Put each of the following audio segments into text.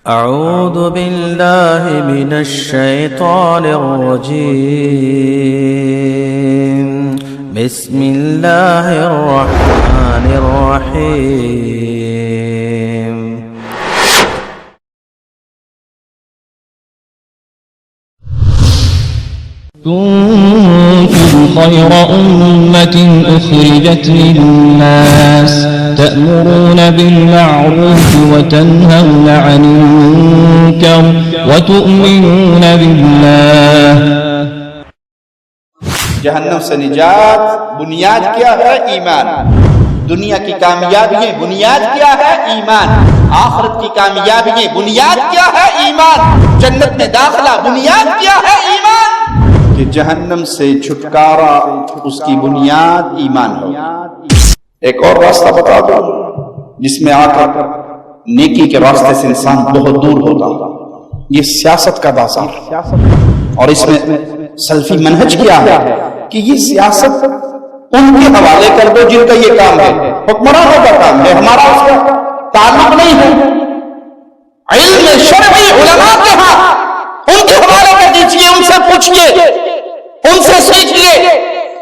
أعوذ بالله من الشيطان الرجيم. بسم الله الرحمن الرحيم. كنتم خير أمة أخرجت للناس تأمرون بالمعروف وتنهون عن المنكر وتؤمنون بالله. جہنم سے نجات بنیاد کیا ہے؟ ایمان. دنیا کی کامیابی بنیاد کیا ہے؟ ایمان. آخرت کی کامیابی بنیاد کیا ہے؟ ایمان. جنت میں داخلہ بنیاد کیا ہے؟ ایمان. کہ جہنم سے چھٹکارا اس کی بنیاد ایمان ہو. ایک اور راستہ بتا دو جس میں آ کر نیکی کے راستے سے انسان بہت دور ہوتا. یہ سیاست کا بازار، اور اس میں سلفی منہج کیا ہے کہ یہ سیاست ان کے حوالے کر دو جن کا یہ کام ہے. حکمرانوں کا کام ہے، ہمارا اس کا تعلق نہیں ہے. علم شرعی علماء کے ہاں ان کے حوالے کر دیجئے، ان سے پوچھئے، ان سے سیکھئے.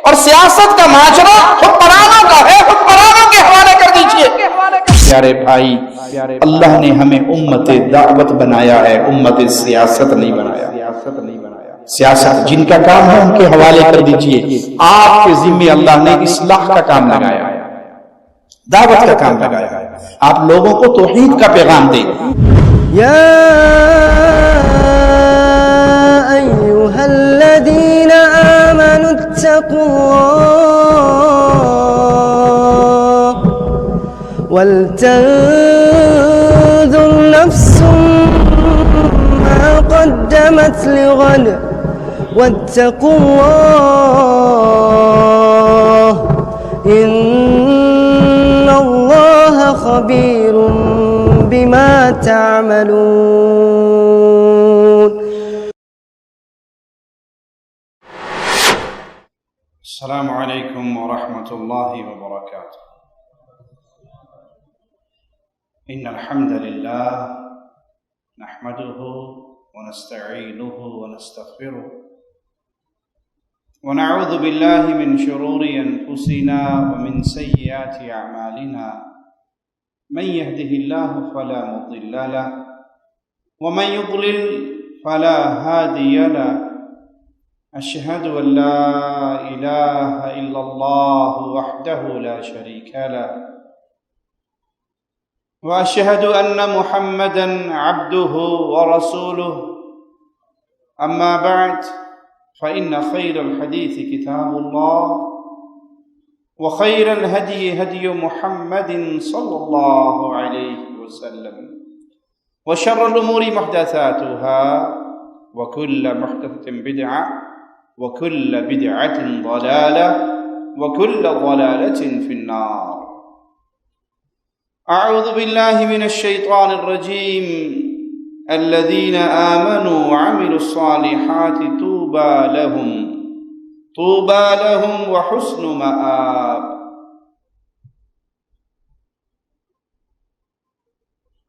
اور سیاست کا ماجرا حکمرانوں کا ہے، حکمرانوں کے حوالے کر دیجئے. پیارے بھائی، اللہ نے ہمیں امت دعوت بنایا ہے، امت سیاست نہیں بنایا. سیاست جن کا کام ہے ان کے حوالے کر دیجئے. آپ کے ذمہ اللہ نے اصلاح کا کام لگایا، دعوت کا کام لگایا. آپ لوگوں کو توحید کا پیغام دیں. یا ایھا الذین آمنوا اتقوا اللہ ولتنظر نفس ما قدمت لغد واتقوا اللہ ان اللہ خبیر بما تعملون. السلام علیکم ورحمۃ اللہ وبرکاتہ. ان الحمد للہ نحمده ونستعینه ونستغفره ونعوذ باللہ من شرور انفسنا ومن سیئات اعمالنا. من يهده الله فلا مضل له ومن يضلل فلا هادي له. أشهد أن لا إله إلا الله وحده لا شريك له وأشهد أن محمدا عبده ورسوله. أما بعد فإن خير الحديث كتاب الله وخير الهدي هدي محمد صلى الله عليه وسلم وشر الأمور محدثاتها وكل محدثة بدعة وكل بدعة ضلالة وكل ضلالة في النار. أعوذ بالله من الشيطان الرجيم. الذين آمنوا وعملوا الصالحات طوبى لهم وحسن مآب.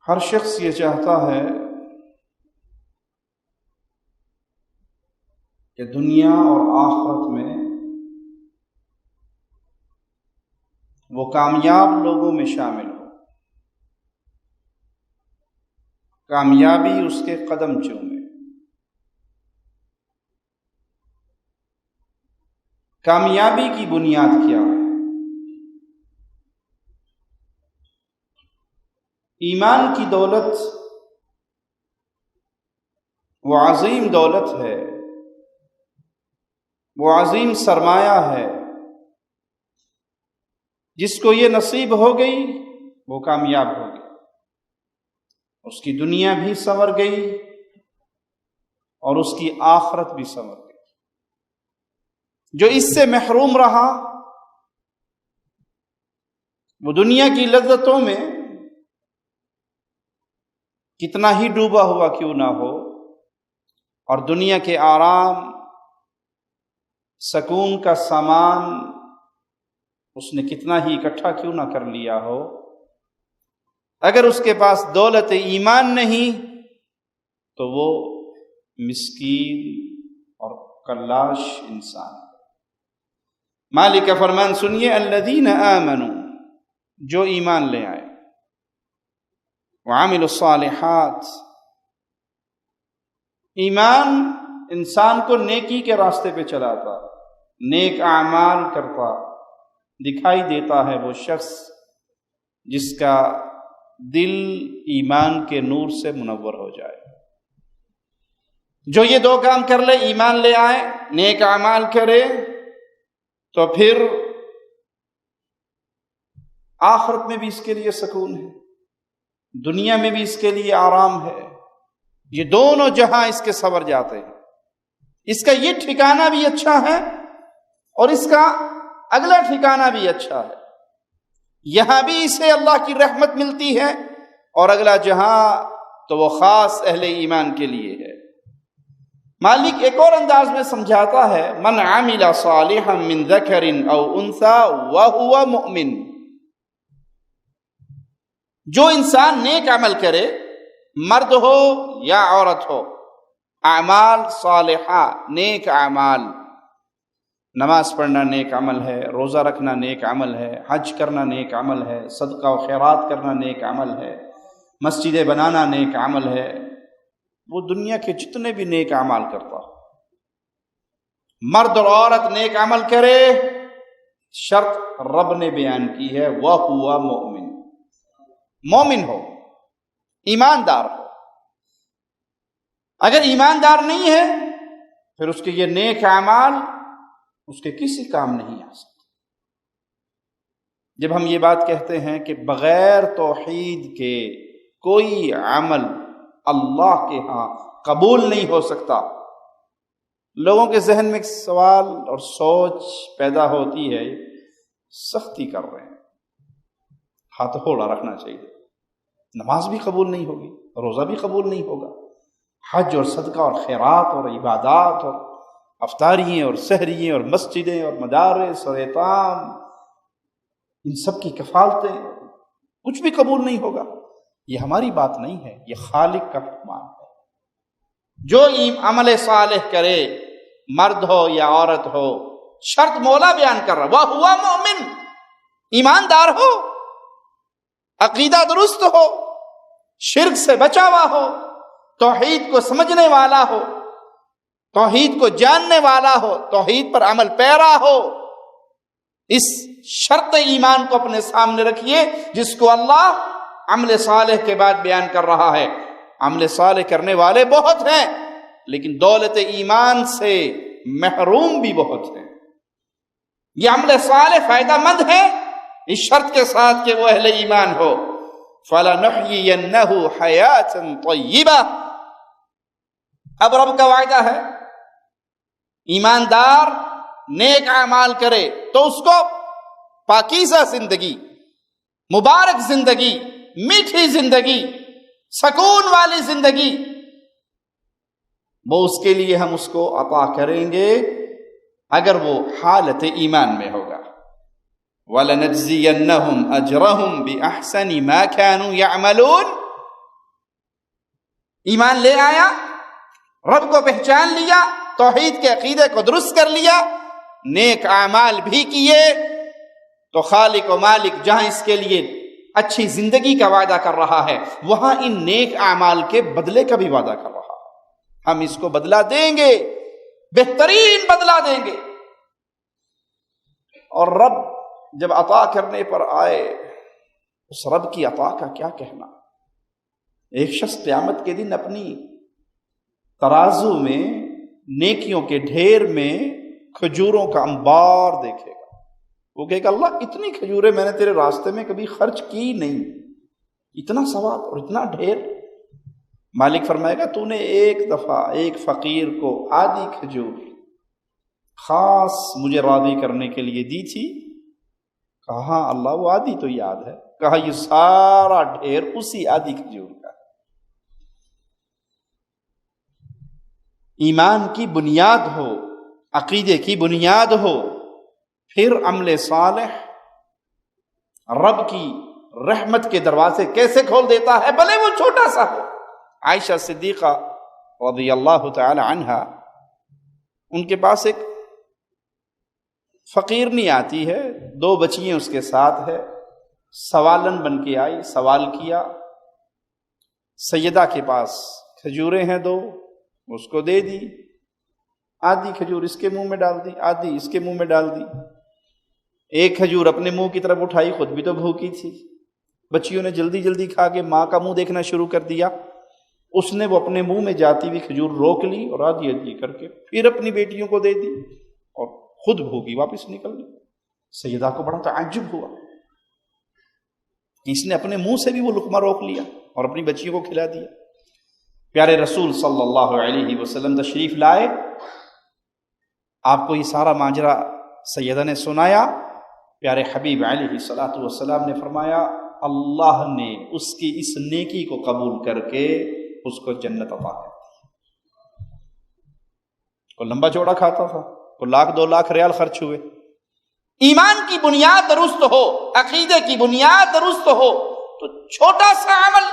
ہر شخص یہ چاہتا ہے کہ دنیا اور آخرت میں وہ کامیاب لوگوں میں شامل ہو، کامیابی اس کے قدم چومے. کامیابی کی بنیاد کیا ہے؟ ایمان کی دولت وہ عظیم دولت ہے، وہ عظیم سرمایہ ہے. جس کو یہ نصیب ہو گئی وہ کامیاب ہو گئی، اس کی دنیا بھی سنور گئی اور اس کی آخرت بھی سنور گئی. جو اس سے محروم رہا وہ دنیا کی لذتوں میں کتنا ہی ڈوبا ہوا کیوں نہ ہو، اور دنیا کے آرام سکون کا سامان اس نے کتنا ہی اکٹھا کیوں نہ کر لیا ہو، اگر اس کے پاس دولت ایمان نہیں تو وہ مسکین اور کلاش انسان. مالک کا فرمان سنیے، الذین آمنوا، جو ایمان لے آئے، وعملوا الصالحات، ایمان انسان کو نیکی کے راستے پہ چلاتا، نیک اعمال کرتا. دکھائی دیتا ہے وہ شخص جس کا دل ایمان کے نور سے منور ہو جائے. جو یہ دو کام کر لے، ایمان لے آئے، نیک اعمال کرے، تو پھر آخرت میں بھی اس کے لیے سکون ہے، دنیا میں بھی اس کے لیے آرام ہے. یہ دونوں جہاں اس کے سنور جاتے ہیں. اس کا یہ ٹھکانہ بھی اچھا ہے اور اس کا اگلا ٹھکانہ بھی اچھا ہے. یہاں بھی اسے اللہ کی رحمت ملتی ہے اور اگلا جہاں تو وہ خاص اہل ایمان کے لیے ہے. مالک ایک اور انداز میں سمجھاتا ہے، من عمل صالحا من ذکر او انثى وهو مؤمن. جو انسان نیک عمل کرے، مرد ہو یا عورت ہو، اعمال صالحہ، نیک اعمال، نماز پڑھنا نیک عمل ہے، روزہ رکھنا نیک عمل ہے، حج کرنا نیک عمل ہے، صدقہ و خیرات کرنا نیک عمل ہے، مسجدیں بنانا نیک عمل ہے. وہ دنیا کے جتنے بھی نیک اعمال کرتا ہو، مرد اور عورت نیک عمل کرے، شرط رب نے بیان کی ہے، وَهُوَ مُؤْمِن، مومن ہو، ایماندار ہو. اگر ایماندار نہیں ہے پھر اس کے یہ نیک اعمال اس کے کسی کام نہیں آ سکتے. جب ہم یہ بات کہتے ہیں کہ بغیر توحید کے کوئی عمل اللہ کے ہاں قبول نہیں ہو سکتا، لوگوں کے ذہن میں ایک سوال اور سوچ پیدا ہوتی ہے، سختی کر رہے ہیں، ہاتھ ہوڑا رکھنا چاہیے، نماز بھی قبول نہیں ہوگی، روزہ بھی قبول نہیں ہوگا، حج اور صدقہ اور خیرات اور عبادات اور افطارییں اور سحرییں اور مسجدیں اور مدارس اور ایتام، ان سب کی کفالتیں، کچھ بھی قبول نہیں ہوگا. یہ ہماری بات نہیں ہے، یہ خالق کا فرمان ہے. جو عمل صالح کرے، مرد ہو یا عورت ہو، شرط مولا بیان کر رہا، وَهُوَ مُؤْمِن، ایماندار ہو، عقیدہ درست ہو، شرک سے بچا ہوا ہو، توحید کو سمجھنے والا ہو، توحید کو جاننے والا ہو، توحید پر عمل پیرا ہو. اس شرط ایمان کو اپنے سامنے رکھیے جس کو اللہ عمل صالح کے بعد بیان کر رہا ہے. عمل صالح کرنے والے بہت ہیں لیکن دولت ایمان سے محروم بھی بہت ہیں. یہ عمل صالح فائدہ مند ہے اس شرط کے ساتھ کہ وہ اہل ایمان ہو. فَلَنُحْيِيَنَّهُ حَيَاةً طَيِّبَةً. اب رب کا وعدہ ہے، ایماندار نیک اعمال کرے تو اس کو پاکیزہ زندگی، مبارک زندگی، میٹھی زندگی، سکون والی زندگی، وہ اس کے لیے ہم اس کو عطا کریں گے اگر وہ حالت ایمان میں ہوگا. وَلَنَجْزِيَنَّهُمْ أَجْرَهُمْ بِأَحْسَنِ مَا كَانُوا يَعْمَلُونَ. ایمان لے آیا، رب کو پہچان لیا، توحید کے عقیدے کو درست کر لیا، نیک اعمال بھی کیے، تو خالق و مالک جہاں اس کے لیے اچھی زندگی کا وعدہ کر رہا ہے وہاں ان نیک اعمال کے بدلے کا بھی وعدہ کر رہا ہے. ہم اس کو بدلہ دیں گے، بہترین بدلہ دیں گے. اور رب جب عطا کرنے پر آئے، اس رب کی عطا کا کیا کہنا. ایک شخص قیامت کے دن اپنی ترازو میں نیکیوں کے ڈھیر میں کھجوروں کا انبار دیکھے گا. وہ کہے گا اللہ اتنی کھجوریں میں نے تیرے راستے میں کبھی خرچ کی نہیں، اتنا ثواب اور اتنا ڈھیر. مالک فرمائے گا تو نے ایک دفعہ ایک فقیر کو آدھی کھجور خاص مجھے راضی کرنے کے لیے دی تھی. کہا ہاں اللہ وہ آدھی تو یاد ہے. کہا یہ سارا ڈھیر اسی آدھی کھجور کا. ایمان کی بنیاد ہو، عقیدے کی بنیاد ہو، پھر عمل صالح رب کی رحمت کے دروازے کیسے کھول دیتا ہے، بھلے وہ چھوٹا سا ہو. عائشہ صدیقہ رضی اللہ تعالی عنہا، ان کے پاس ایک فقیرنی آتی ہے، 2 بچیاں اس کے ساتھ ہے، سوالن بن کے آئی، سوال کیا، سیدہ کے پاس کھجوریں ہیں 2، اس کو دے دی، آدھی کھجور اس کے منہ میں ڈال دی، آدھی اس کے منہ میں ڈال دی، ایک کھجور اپنے منہ کی طرف اٹھائی، خود بھی تو بھوکی تھی، بچیوں نے جلدی جلدی کھا کے ماں کا منہ دیکھنا شروع کر دیا، اس نے وہ اپنے منہ میں جاتی ہوئی کھجور روک لی اور آدھی آدھی کر کے پھر اپنی بیٹیوں کو دے دی اور خود بھوکی واپس نکل گئی۔ سیدہ کو بڑا تعجب ہوا کہ اس نے اپنے منہ سے بھی وہ لقمہ روک لیا اور اپنی بچیوں کو کھلا دیا۔ پیارے رسول صلی اللہ علیہ وسلم تشریف لائے، آپ کو یہ سارا ماجرا سیدہ نے سنایا۔ پیارے حبیب علیہ الصلوۃ والسلام نے فرمایا اللہ نے اس کی اس نیکی کو قبول کر کے اس کو جنت عطا کر دی۔ کوئی لمبا چوڑا کھاتا تھا، کوئی 1,00,000 2 لاکھ ریال خرچ ہوئے۔ ایمان کی بنیاد درست ہو، عقیدے کی بنیاد درست ہو تو چھوٹا سا عمل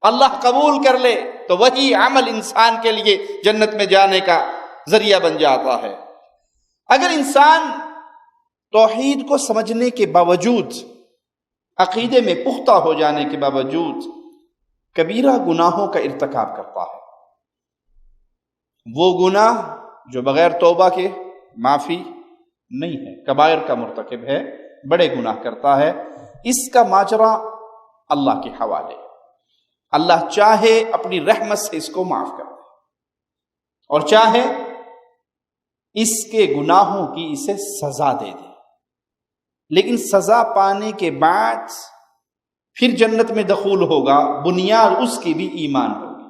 اللہ قبول کر لے تو وہی عمل انسان کے لیے جنت میں جانے کا ذریعہ بن جاتا ہے۔ اگر انسان توحید کو سمجھنے کے باوجود، عقیدے میں پختہ ہو جانے کے باوجود کبیرہ گناہوں کا ارتکاب کرتا ہے، وہ گناہ جو بغیر توبہ کے معافی نہیں ہے، کبائر کا مرتکب ہے، بڑے گناہ کرتا ہے، اس کا ماجرا اللہ کے حوالے۔ اللہ چاہے اپنی رحمت سے اس کو معاف کر دے اور چاہے اس کے گناہوں کی اسے سزا دے دے، لیکن سزا پانے کے بعد پھر جنت میں دخول ہوگا، بنیاد اس کی بھی ایمان ہوگی۔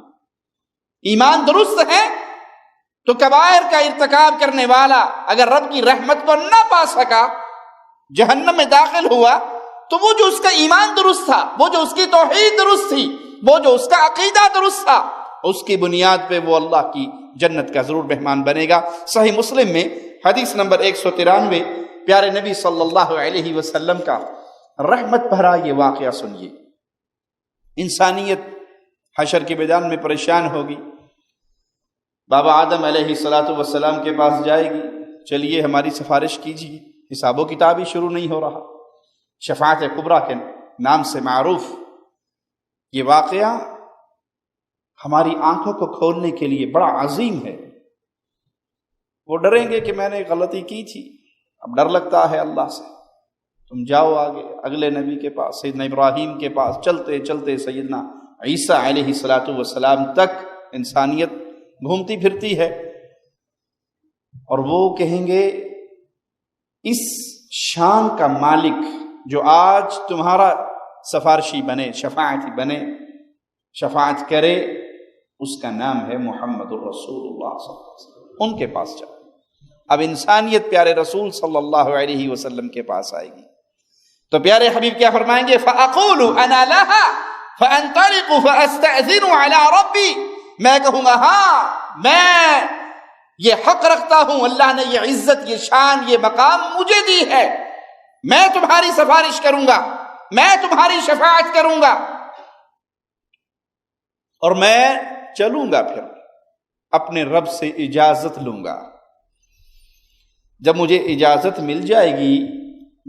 ایمان درست ہے تو کبائر کا ارتکاب کرنے والا اگر رب کی رحمت کو نہ پا سکا، جہنم میں داخل ہوا، تو وہ جو اس کا ایمان درست تھا، وہ جو اس کی توحید درست تھی، وہ جو اس کا عقیدہ درست تھا، اس کی بنیاد پہ وہ اللہ کی جنت کا ضرور مہمان بنے گا۔ صحیح مسلم میں حدیث نمبر 193، پیارے نبی صلی اللہ علیہ وسلم کا رحمت بھرا یہ واقعہ سنیے۔ انسانیت حشر کے میدان میں پریشان ہوگی، بابا آدم علیہ السلام کے پاس جائے گی، چلیے ہماری سفارش کیجیے، حساب و کتاب ہی شروع نہیں ہو رہا۔ شفاعت کبریٰ کے نام سے معروف یہ واقعہ ہماری آنکھوں کو کھولنے کے لیے بڑا عظیم ہے۔ وہ ڈریں گے کہ میں نے غلطی کی تھی، اب ڈر لگتا ہے اللہ سے، تم جاؤ آگے اگلے نبی کے پاس، سیدنا ابراہیم کے پاس، چلتے چلتے سیدنا عیسیٰ علیہ السلام تک انسانیت گھومتی پھرتی ہے، اور وہ کہیں گے اس شان کا مالک جو آج تمہارا سفارشی بنے، شفاعتی بنے، شفاعت کرے، اس کا نام ہے محمد الرسول اللہ صلی اللہ علیہ وسلم۔ ان کے پاس جاؤ۔ اب انسانیت پیارے رسول صلی اللہ علیہ وسلم کے پاس آئے گی تو پیارے حبیب کیا فرمائیں گے؟ فَأَقُولُ أَنَا لَهَا فَأَنْطَلِقُ فَأَسْتَأْذِنُ عَلَىٰ رَبِّي، میں کہوں گا ہاں میں یہ حق رکھتا ہوں، اللہ نے یہ عزت، یہ شان، یہ مقام مجھے دی ہے، میں تمہاری سفارش کروں گا، میں تمہاری شفاعت کروں گا، اور میں چلوں گا، پھر اپنے رب سے اجازت لوں گا۔ جب مجھے اجازت مل جائے گی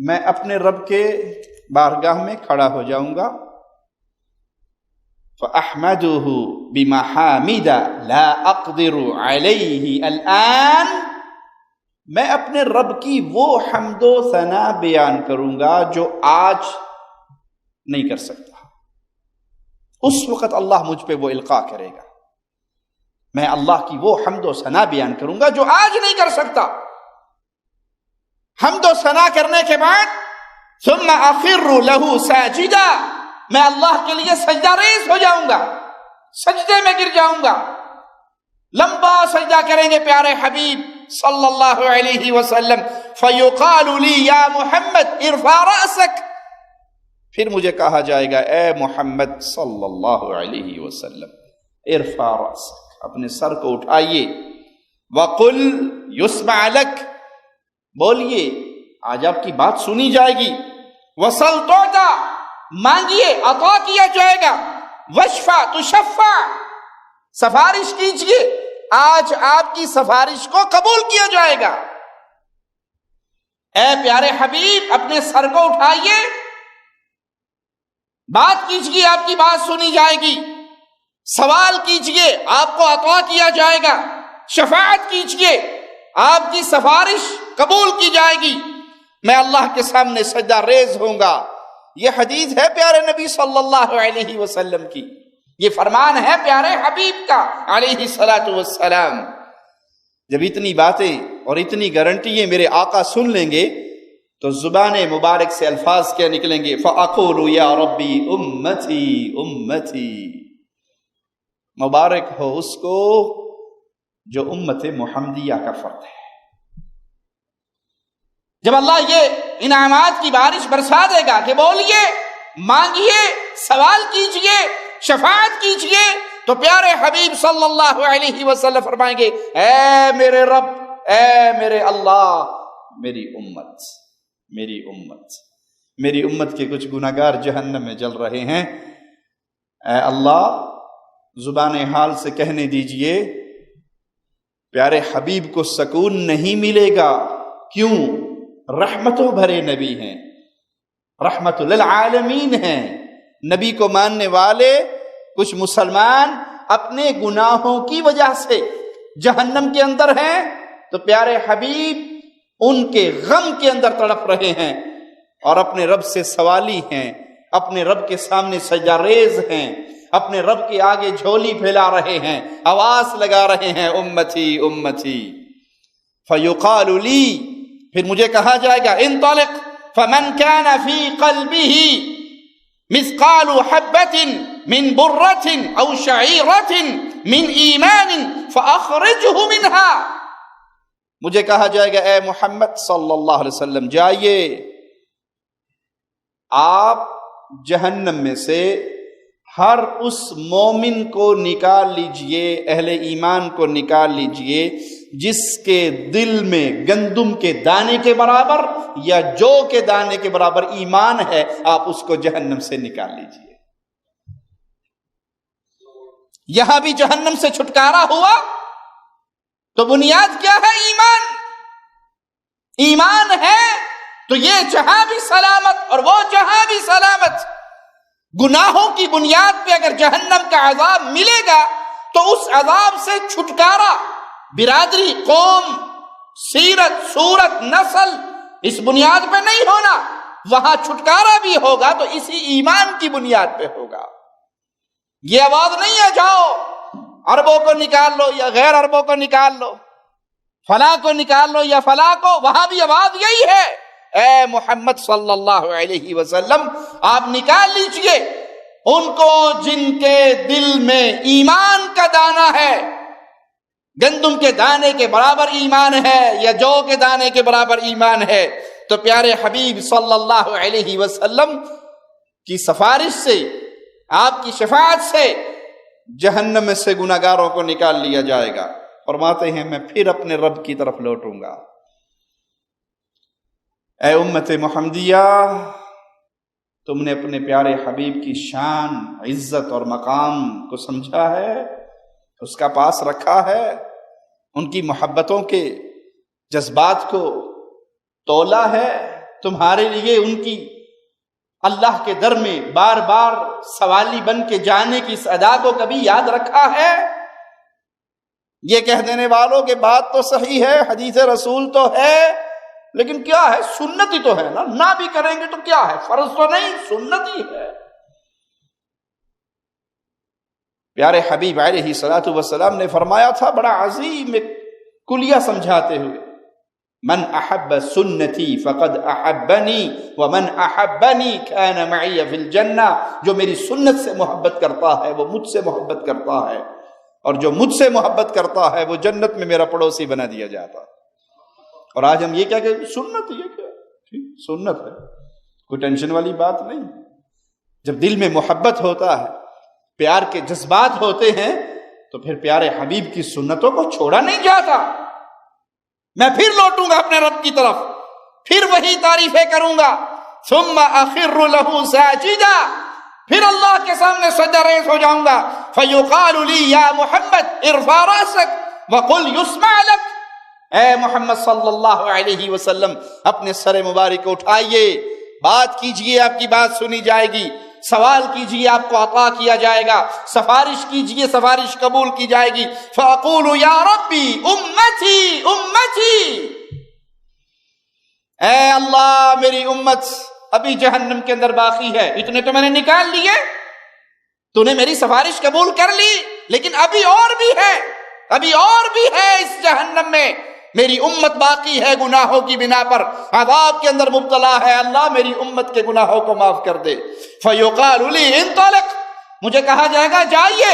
میں اپنے رب کے بارگاہ میں کھڑا ہو جاؤں گا، فَأَحْمَدُهُ بِمَحَامِدَ لَا أَقْدِرُ عَلَيْهِ الْآن، میں اپنے رب کی وہ حمد و ثنا بیان کروں گا جو آج نہیں کر سکتا، اس وقت اللہ مجھ پہ وہ القاء کرے گا، میں اللہ کی وہ حمد و ثنا بیان کروں گا جو آج نہیں کر سکتا۔ حمد و ثنا کرنے کے بعد ثم اخر له ساجدا، میں اللہ کے لیے سجدہ ریز ہو جاؤں گا، سجدے میں گر جاؤں گا، لمبا سجدہ کریں گے پیارے حبیب صلی اللہ علیہ وسلم، فیقال لی یا محمد ارفع رأسک، پھر مجھے کہا جائے گا اے محمد صلی اللہ علیہ وسلم ارفع رأسک، اپنے سر کو اٹھائیے، وقل یسمع لک، بولیے آج آپ کی بات سنی جائے گی، وصل تعطا، مانگیے عطا کیا جائے گا، وشفع تشفع، سفارش کیجئے، آج آپ کی سفارش کو قبول کیا جائے گا۔ اے پیارے حبیب، اپنے سر کو اٹھائیے، بات کیجئے، آپ کی بات سنی جائے گی، سوال کیجئے، آپ کو عطا کیا جائے گا، شفاعت کیجئے، آپ کی سفارش قبول کی جائے گی، میں اللہ کے سامنے سجدہ ریز ہوں گا۔ یہ حدیث ہے پیارے نبی صلی اللہ علیہ وسلم کی، یہ فرمان ہے پیارے حبیب کا علیہ الصلوۃ والسلام۔ جب اتنی باتیں اور اتنی گارنٹیاں میرے آقا سن لیں گے تو زبان مبارک سے الفاظ کیا نکلیں گے؟ فَأَقُولُ يَا رَبِّي أُمَّتِي أُمَّتِي۔ مبارک ہو اس کو جو امت محمدیہ کا فرد ہے۔ جب اللہ یہ انعامات کی بارش برسا دے گا کہ بولیے، مانگیے، سوال کیجئے، شفاعت کیجئے، تو پیارے حبیب صلی اللہ علیہ وسلم فرمائیں گے، اے میرے رب، اے میرے اللہ، میری امت، میری امت، میری امت کے کچھ گناہگار جہنم میں جل رہے ہیں، اے اللہ زبان حال سے کہنے دیجئے پیارے حبیب کو سکون نہیں ملے گا۔ کیوں؟ رحمتوں بھرے نبی ہیں، رحمت للعالمین ہیں۔ نبی کو ماننے والے کچھ مسلمان اپنے گناہوں کی وجہ سے جہنم کے اندر ہیں، تو پیارے حبیب ان کے غم کے اندر تڑپ رہے ہیں اور اپنے رب سے سوالی ہیں، اپنے رب کے سامنے سجدہ ریز ہیں، اپنے رب کے آگے جھولی پھیلا رہے ہیں، آواز لگا رہے ہیں، امتی امتی۔ فیقال لی، پھر مجھے کہا جائے گا، انطلق فمن كان في قلبه مثقال حبة من برة أو شعيرة من إيمان فأخرجه منها۔ مجھے کہا جائے گا، اے محمد صلی اللہ علیہ وسلم، جائیے آپ جہنم میں سے ہر اس مومن کو نکال لیجئے، اہل ایمان کو نکال لیجئے جس کے دل میں گندم کے دانے کے برابر یا جو کے دانے کے برابر ایمان ہے، آپ اس کو جہنم سے نکال لیجئے۔ یہاں بھی جہنم سے چھٹکارا ہوا تو بنیاد کیا ہے؟ ایمان۔ ایمان ہے تو یہ جہاں بھی سلامت اور وہ جہاں بھی سلامت۔ گناہوں کی بنیاد پہ اگر جہنم کا عذاب ملے گا تو اس عذاب سے چھٹکارا برادری، قوم، سیرت، صورت، نسل اس بنیاد پہ نہیں ہونا، وہاں چھٹکارا بھی ہوگا تو اسی ایمان کی بنیاد پہ ہوگا۔ یہ آواز نہیں ہے جاؤ عربوں کو نکال لو یا غیر عربوں کو نکال لو، فلاں کو نکال لو یا فلاں کو، وہاں بھی آواز یہی ہے، اے محمد صلی اللہ علیہ وسلم آپ نکال لیجئے ان کو جن کے دل میں ایمان کا دانہ ہے، گندم کے دانے کے برابر ایمان ہے یا جو کے دانے کے برابر ایمان ہے۔ تو پیارے حبیب صلی اللہ علیہ وسلم کی سفارش سے، آپ کی شفاعت سے جہنم سے گناہگاروں کو نکال لیا جائے گا۔ فرماتے ہیں میں پھر اپنے رب کی طرف لوٹوں گا۔ اے امت محمدیہ، تم نے اپنے پیارے حبیب کی شان، عزت اور مقام کو سمجھا ہے، اس کا پاس رکھا ہے، ان کی محبتوں کے جذبات کو تولا ہے، تمہارے لیے ان کی اللہ کے در میں بار بار سوالی بن کے جانے کی اس ادا کو کبھی یاد رکھا ہے؟ یہ کہہ دینے والوں کے بات تو صحیح ہے، حدیث رسول تو ہے، لیکن کیا ہے؟ سنت ہی تو ہے نا، نہ بھی کریں گے تو کیا ہے؟ فرض تو نہیں، سنت ہی ہے۔ پیارے حبیب علیہ الصلوۃ والسلام نے فرمایا تھا بڑا عظیم ایک کلیہ سمجھاتے ہوئے، من احب سنتی فقد احبنی ومن احبنی کان معی فی الجنہ۔ جو میری سنت سے محبت کرتا ہے وہ مجھ سے محبت کرتا ہے، اور جو مجھ سے محبت کرتا ہے وہ جنت میں میرا پڑوسی بنا دیا جاتا۔ اور آج ہم یہ کیا کہ سنت، یہ کیا سنت ہے، کوئی ٹینشن والی بات نہیں۔ جب دل میں محبت ہوتا ہے، پیار کے جذبات ہوتے ہیں، تو پھر پیارے حبیب کی سنتوں کو چھوڑا نہیں جاتا۔ میں پھر لوٹوں گا اپنے رب کی طرف، پھر وہی تعریفیں کروں گا، ثم اخر له ساجدا، پھر اللہ کے سامنے سجدہ ریز ہو جاؤں گا، فیقال لی یا محمد ارفع راسک وقل یسمع لک، اے محمد صلی اللہ علیہ وسلم اپنے سر مبارک کو اٹھائیے، بات کیجئے آپ کی بات سنی جائے گی، سوال کیجئے آپ کو عطا کیا جائے گا، سفارش کیجئے سفارش قبول کی جائے گی۔ فاقول یا ربی امتی امتی، اے اللہ میری امت ابھی جہنم کے اندر باقی ہے، اتنے تو میں نے نکال لیے، تو نے میری سفارش قبول کر لی، لیکن ابھی اور بھی ہے، ابھی اور بھی ہے اس جہنم میں، میری امت باقی ہے، گناہوں کی بنا پر عذاب کے اندر مبتلا ہے، اللہ میری امت کے گناہوں کو معاف کر دے۔ فیقال لی انطلق، مجھے کہا جائے گا جائیے،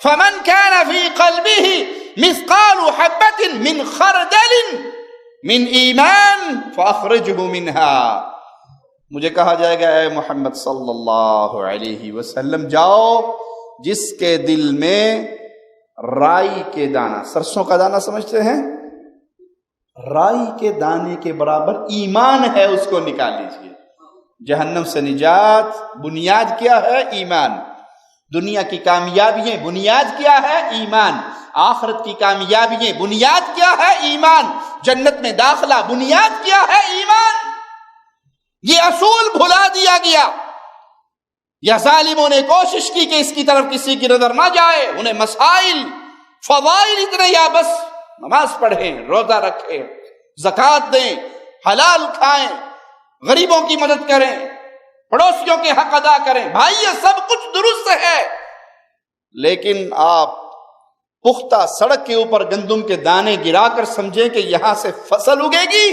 فمن كان في قلبه مثقال حبة من خردل من ایمان فاخرجه منها، مجھے کہا جائے گا اے محمد صلی اللہ علیہ وسلم جاؤ جس کے دل میں رائی کے دانہ، سرسوں کا دانہ سمجھتے ہیں، رائی کے دانے کے برابر ایمان ہے، اس کو نکال لیجئے۔ جہنم سے نجات بنیاد کیا ہے؟ ایمان۔ دنیا کی کامیابییں بنیاد کیا ہے؟ ایمان۔ آخرت کی کامیابییں بنیاد کیا ہے؟ ایمان۔ جنت میں داخلہ بنیاد کیا ہے؟ ایمان۔ یہ اصول بھلا دیا گیا، یا ظالموں نے کوشش کی کہ اس کی طرف کسی کی نظر نہ جائے، انہیں مسائل فضائل اتنے، یا بس نماز پڑھیں، روزہ رکھیں، زکوٰۃ دیں، حلال کھائیں، غریبوں کی مدد کریں، پڑوسیوں کے حق ادا کریں، بھائی یہ سب کچھ درست ہے، لیکن آپ پختہ سڑک کے اوپر گندم کے دانے گرا کر سمجھیں کہ یہاں سے فصل اگے گی،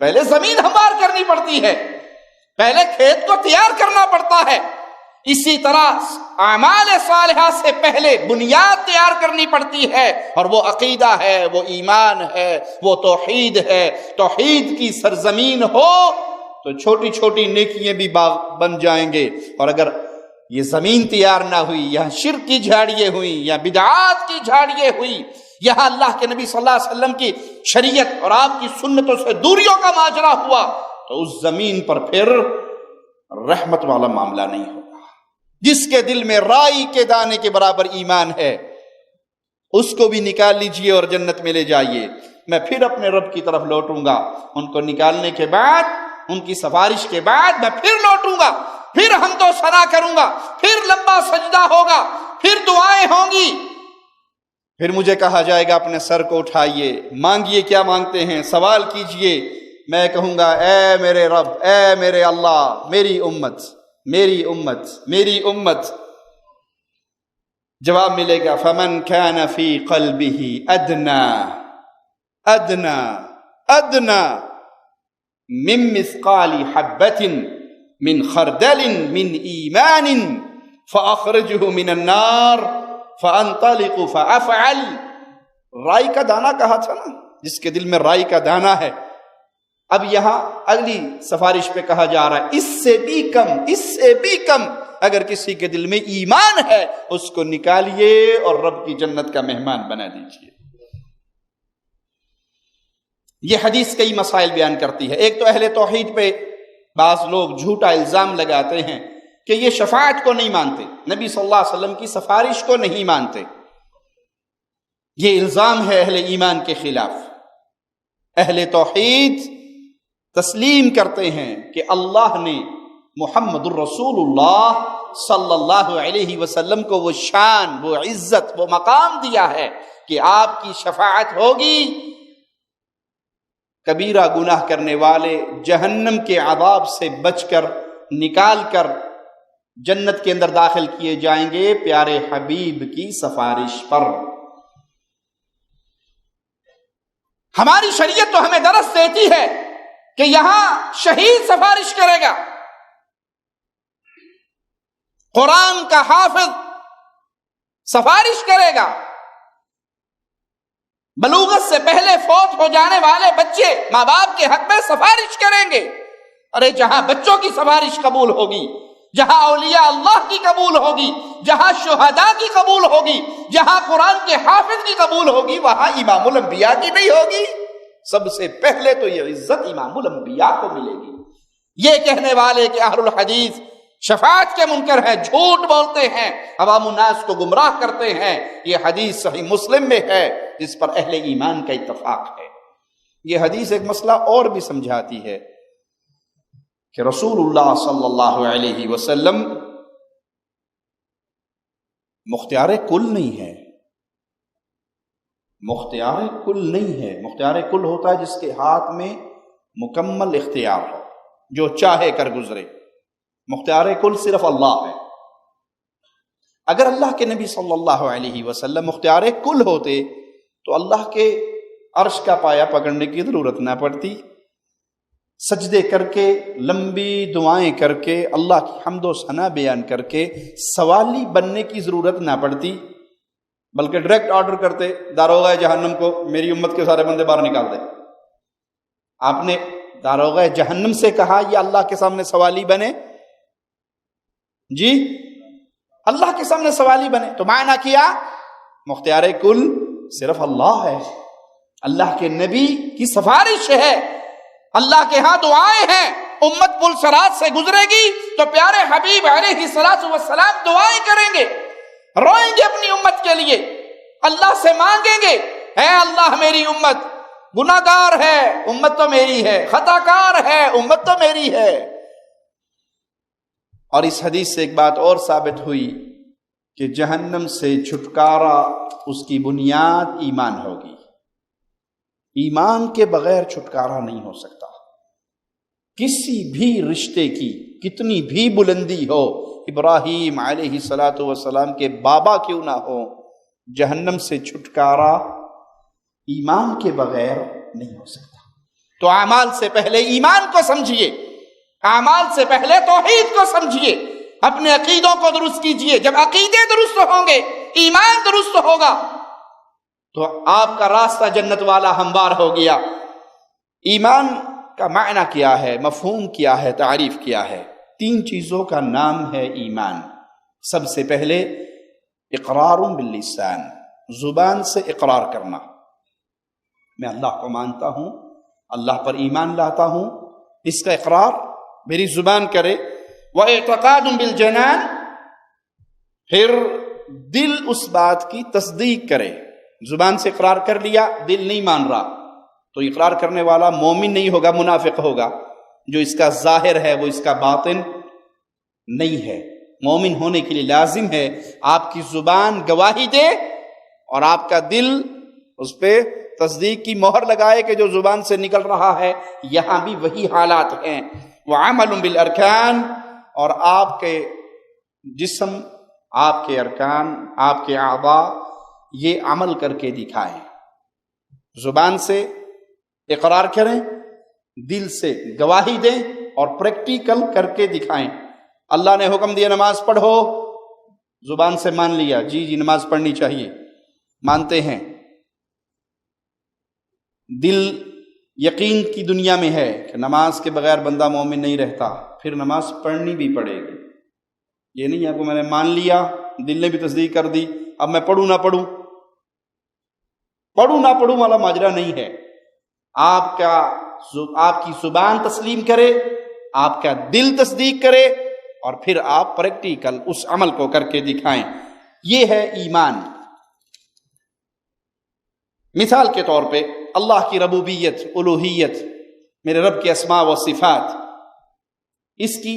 پہلے زمین ہموار کرنی پڑتی ہے، پہلے کھیت کو تیار کرنا پڑتا ہے۔ اسی طرح اعمال صالحہ سے پہلے بنیاد تیار کرنی پڑتی ہے، اور وہ عقیدہ ہے، وہ ایمان ہے، وہ توحید ہے۔ توحید کی سرزمین ہو تو چھوٹی چھوٹی نیکیاں بھی باغ بن جائیں گے، اور اگر یہ زمین تیار نہ ہوئی، یہاں شرک کی جھاڑیاں ہوئی، یا بدعات کی جھاڑیاں ہوئی، یہاں اللہ کے نبی صلی اللہ علیہ وسلم کی شریعت اور آپ کی سنتوں سے دوریوں کا ماجرا ہوا، تو اس زمین پر پھر رحمت والا معاملہ نہیں ہوگا۔ جس کے دل میں رائی کے دانے کے برابر ایمان ہے، اس کو بھی نکال لیجئے اور جنت میں لے جائیے۔ میں پھر اپنے رب کی طرف لوٹوں گا، ان کو نکالنے کے بعد، ان کی سفارش کے بعد میں پھر لوٹوں گا، پھر حمد و ثنا کروں گا، پھر لمبا سجدہ ہوگا، پھر دعائیں ہوں گی، پھر مجھے کہا جائے گا اپنے سر کو اٹھائیے، مانگیے کیا مانگتے ہیں، سوال کیجئے۔ میں کہوں گا اے میرے رب، اے میرے اللہ، میری امت، میری امت، میری امت۔ جواب ملے گا فمن كان في قلبه ادنى من مثقال حبة من خردل من ایمان فاخرجه من النار فانطلق فافعل۔ رائی کا دانہ کہا تھا نا، جس کے دل میں رائی کا دانہ ہے۔ اب یہاں اگلی سفارش پہ کہا جا رہا ہے اس سے بھی کم اگر کسی کے دل میں ایمان ہے، اس کو نکالیے اور رب کی جنت کا مہمان بنا دیجیے۔ یہ حدیث کئی مسائل بیان کرتی ہے۔ ایک تو اہل توحید پہ بعض لوگ جھوٹا الزام لگاتے ہیں کہ یہ شفاعت کو نہیں مانتے، نبی صلی اللہ علیہ وسلم کی سفارش کو نہیں مانتے۔ یہ الزام ہے اہل ایمان کے خلاف۔ اہل توحید تسلیم کرتے ہیں کہ اللہ نے محمد الرسول اللہ صلی اللہ علیہ وسلم کو وہ شان، وہ عزت، وہ مقام دیا ہے کہ آپ کی شفاعت ہوگی، کبیرہ گناہ کرنے والے جہنم کے عذاب سے بچ کر، نکال کر جنت کے اندر داخل کیے جائیں گے پیارے حبیب کی سفارش پر۔ ہماری شریعت تو ہمیں درس دیتی ہے کہ یہاں شہید سفارش کرے گا، قرآن کا حافظ سفارش کرے گا، بلوغت سے پہلے فوت ہو جانے والے بچے ماں باپ کے حق میں سفارش کریں گے۔ ارے جہاں بچوں کی سفارش قبول ہوگی، جہاں اولیاء اللہ کی قبول ہوگی، جہاں شہداء کی قبول ہوگی، جہاں قرآن کے حافظ کی قبول ہوگی، وہاں امام الانبیاء کی نہیں ہوگی؟ سب سے پہلے تو یہ عزت امام الانبیاء کو ملے گی۔ یہ کہنے والے کہ اہل الحدیث شفاعت کے منکر ہیں، جھوٹ بولتے ہیں، عوام الناس کو گمراہ کرتے ہیں۔ یہ حدیث صحیح مسلم میں ہے جس پر اہل ایمان کا اتفاق ہے۔ یہ حدیث ایک مسئلہ اور بھی سمجھاتی ہے کہ رسول اللہ صلی اللہ علیہ وسلم مختار کل نہیں ہے، مختار کل نہیں ہے۔ مختار کل ہوتا ہے جس کے ہاتھ میں مکمل اختیار ہو، جو چاہے کر گزرے۔ مختار کل صرف اللہ ہے۔ اگر اللہ کے نبی صلی اللہ علیہ وسلم مختار کل ہوتے تو اللہ کے عرش کا پایا پکڑنے کی ضرورت نہ پڑتی، سجدے کر کے، لمبی دعائیں کر کے، اللہ کی حمد و ثنا بیان کر کے سوالی بننے کی ضرورت نہ پڑتی، بلکہ ڈائریکٹ آرڈر کرتے داروغہ جہنم کو میری امت کے سارے بندے باہر نکال دے۔ آپ نے داروغہ جہنم سے کہا یہ اللہ کے سامنے سوالی بنے؟ جی اللہ کے سامنے سوالی بنے تو معنی کیا مختار کل صرف اللہ ہے، اللہ کے نبی کی سفارش ہے، اللہ کے ہاں دعائیں ہیں۔ امت پل صراط سے گزرے گی تو پیارے حبیب علیہ الصلوۃ والسلام دعائیں کریں گے، روئیں گے اپنی امت کے لیے، اللہ سے مانگیں گے، اے اللہ میری امت گناہ گار ہے، امت تو میری ہے، خطا کار ہے، امت تو میری ہے۔ اور اس حدیث سے ایک بات اور ثابت ہوئی کہ جہنم سے چھٹکارا اس کی بنیاد ایمان ہوگی۔ ایمان کے بغیر چھٹکارا نہیں ہو سکتا۔ کسی بھی رشتے کی کتنی بھی بلندی ہو، ابراہیم علیہ السلام کے بابا کیوں نہ ہو، جہنم سے چھٹکارا ایمان کے بغیر نہیں ہو سکتا۔ تو اعمال سے پہلے ایمان کو سمجھیے، اعمال سے پہلے توحید کو سمجھیے، اپنے عقیدوں کو درست کیجئے۔ جب عقیدے درست ہوں گے، ایمان درست ہوگا تو آپ کا راستہ جنت والا ہموار ہو گیا۔ ایمان کا معنی کیا ہے، مفہوم کیا ہے، تعریف کیا ہے؟ 3 چیزوں کا نام ہے ایمان۔ سب سے پہلے اقرار باللسان، زبان سے اقرار کرنا، میں اللہ کو مانتا ہوں، اللہ پر ایمان لاتا ہوں، اس کا اقرار میری زبان کرے۔ وَاعْتِقَادٌ بِالْجَنَانِ، پھر دل اس بات کی تصدیق کرے۔ زبان سے اقرار کر لیا، دل نہیں مان رہا تو اقرار کرنے والا مومن نہیں ہوگا، منافق ہوگا۔ جو اس کا ظاہر ہے وہ اس کا باطن نہیں ہے۔ مومن ہونے کے لیے لازم ہے آپ کی زبان گواہی دے اور آپ کا دل اس پہ تصدیق کی مہر لگائے کہ جو زبان سے نکل رہا ہے یہاں بھی وہی حالات ہیں۔ وَعَمَلٌ بِالْأَرْكَانِ، اور آپ کے جسم، آپ کے ارکان، آپ کے اعضاء یہ عمل کر کے دکھائیں۔ زبان سے اقرار کریں، دل سے گواہی دیں اور پریکٹیکل کر کے دکھائیں۔ اللہ نے حکم دیا نماز پڑھو، زبان سے مان لیا، جی نماز پڑھنی چاہیے، مانتے ہیں۔ دل یقین کی دنیا میں ہے کہ نماز کے بغیر بندہ مومن نہیں رہتا، پھر نماز پڑھنی بھی پڑے گی۔ یہ نہیں ہے کہ میں نے مان لیا، دل نے بھی تصدیق کر دی، اب میں پڑھوں نہ پڑھوں والا ماجرا نہیں ہے۔ آپ کی زبان تسلیم کرے، آپ کا دل تصدیق کرے اور پھر آپ پریکٹیکل اس عمل کو کر کے دکھائیں۔ یہ ہے ایمان۔ مثال کے طور پہ اللہ کی ربوبیت، الوہیت، میرے رب کے اسماء و صفات، اس کی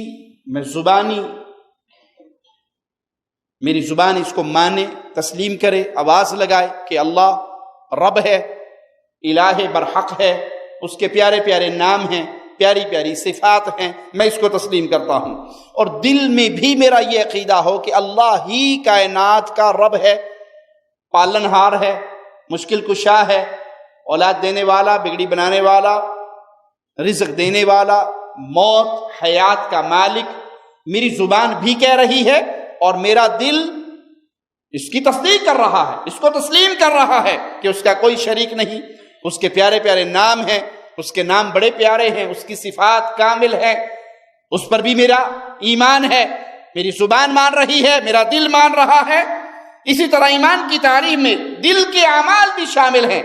میری زبان اس کو مانے، تسلیم کرے، آواز لگائے کہ اللہ رب ہے، الہ برحق ہے، اس کے پیارے پیارے نام ہیں، پیاری پیاری صفات ہیں، میں اس کو تسلیم کرتا ہوں۔ اور دل میں بھی میرا یہ عقیدہ ہو کہ اللہ ہی کائنات کا رب ہے، پالنہار ہے، مشکل کشا ہے، اولاد دینے والا، بگڑی بنانے والا، رزق دینے والا، موت حیات کا مالک۔ میری زبان بھی کہہ رہی ہے اور میرا دل اس کی تصدیق کر رہا ہے، اس کو تسلیم کر رہا ہے کہ اس کا کوئی شریک نہیں، اس کے پیارے پیارے نام ہیں، اس کے نام بڑے پیارے ہیں، اس کی صفات کامل ہیں، اس پر بھی میرا ایمان ہے۔ میری زبان مان رہی ہے، میرا دل مان رہا ہے۔ اسی طرح ایمان کی تعریف میں دل کے اعمال بھی شامل ہیں۔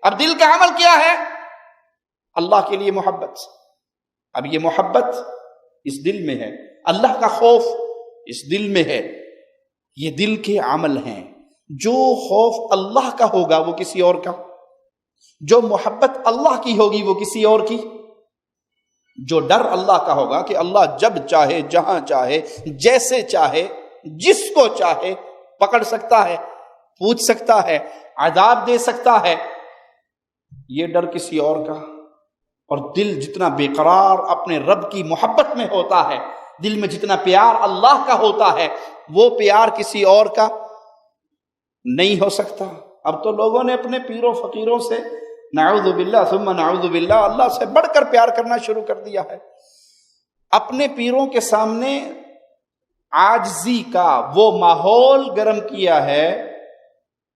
اب دل کا عمل کیا ہے؟ اللہ کے لیے محبت۔ اب یہ محبت اس دل میں ہے، اللہ کا خوف اس دل میں ہے، یہ دل کے عمل ہیں۔ جو خوف اللہ کا ہوگا وہ کسی اور کا، جو محبت اللہ کی ہوگی وہ کسی اور کی، جو ڈر اللہ کا ہوگا کہ اللہ جب چاہے جہاں چاہے جیسے چاہے جس کو چاہے پکڑ سکتا ہے، پوچھ سکتا ہے، عذاب دے سکتا ہے، یہ ڈر کسی اور کا۔ اور دل جتنا بے قرار اپنے رب کی محبت میں ہوتا ہے، دل میں جتنا پیار اللہ کا ہوتا ہے، وہ پیار کسی اور کا نہیں ہو سکتا۔ اب تو لوگوں نے اپنے پیروں فقیروں سے نعوذ باللہ ثم نعوذ باللہ اللہ سے بڑھ کر پیار کرنا شروع کر دیا ہے۔ اپنے پیروں کے سامنے عاجزی کا وہ ماحول گرم کیا ہے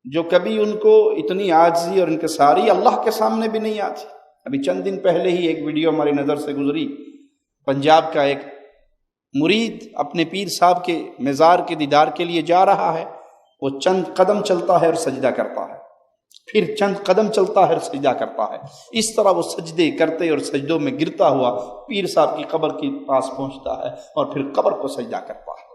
جو کبھی ان کو اتنی عاجزی اور انکساری اللہ کے سامنے بھی نہیں آتی۔ ابھی چند دن پہلے ہی ایک ویڈیو ہماری نظر سے گزری، پنجاب کا ایک مرید اپنے پیر صاحب کے مزار کے دیدار کے لیے جا رہا ہے، وہ چند قدم چلتا ہے اور سجدہ کرتا ہے، پھر چند قدم چلتا ہے اور سجدہ کرتا ہے، اس طرح وہ سجدے کرتے اور سجدوں میں گرتا ہوا پیر صاحب کی قبر کے پاس پہنچتا ہے اور پھر قبر کو سجدہ کرتا ہے۔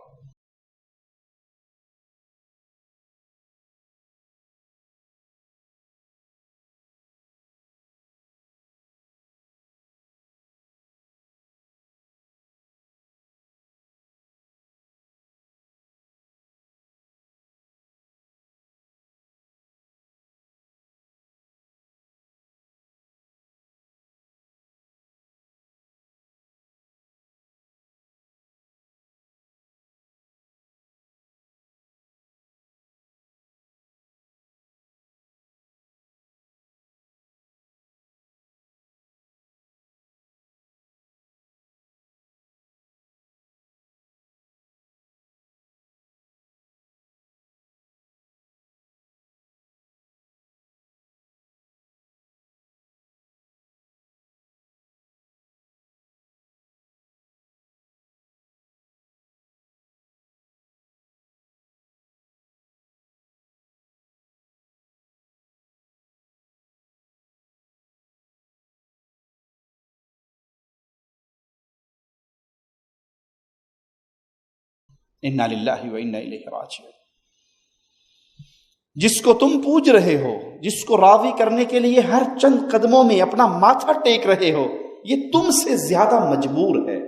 انا للہ و انا الیہ راجعون۔ جس کو تم پوج رہے ہو، جس کو راضی کرنے کے لیے ہر چند قدموں میں اپنا ماتھا ٹیک رہے ہو، یہ تم سے زیادہ مجبور ہے،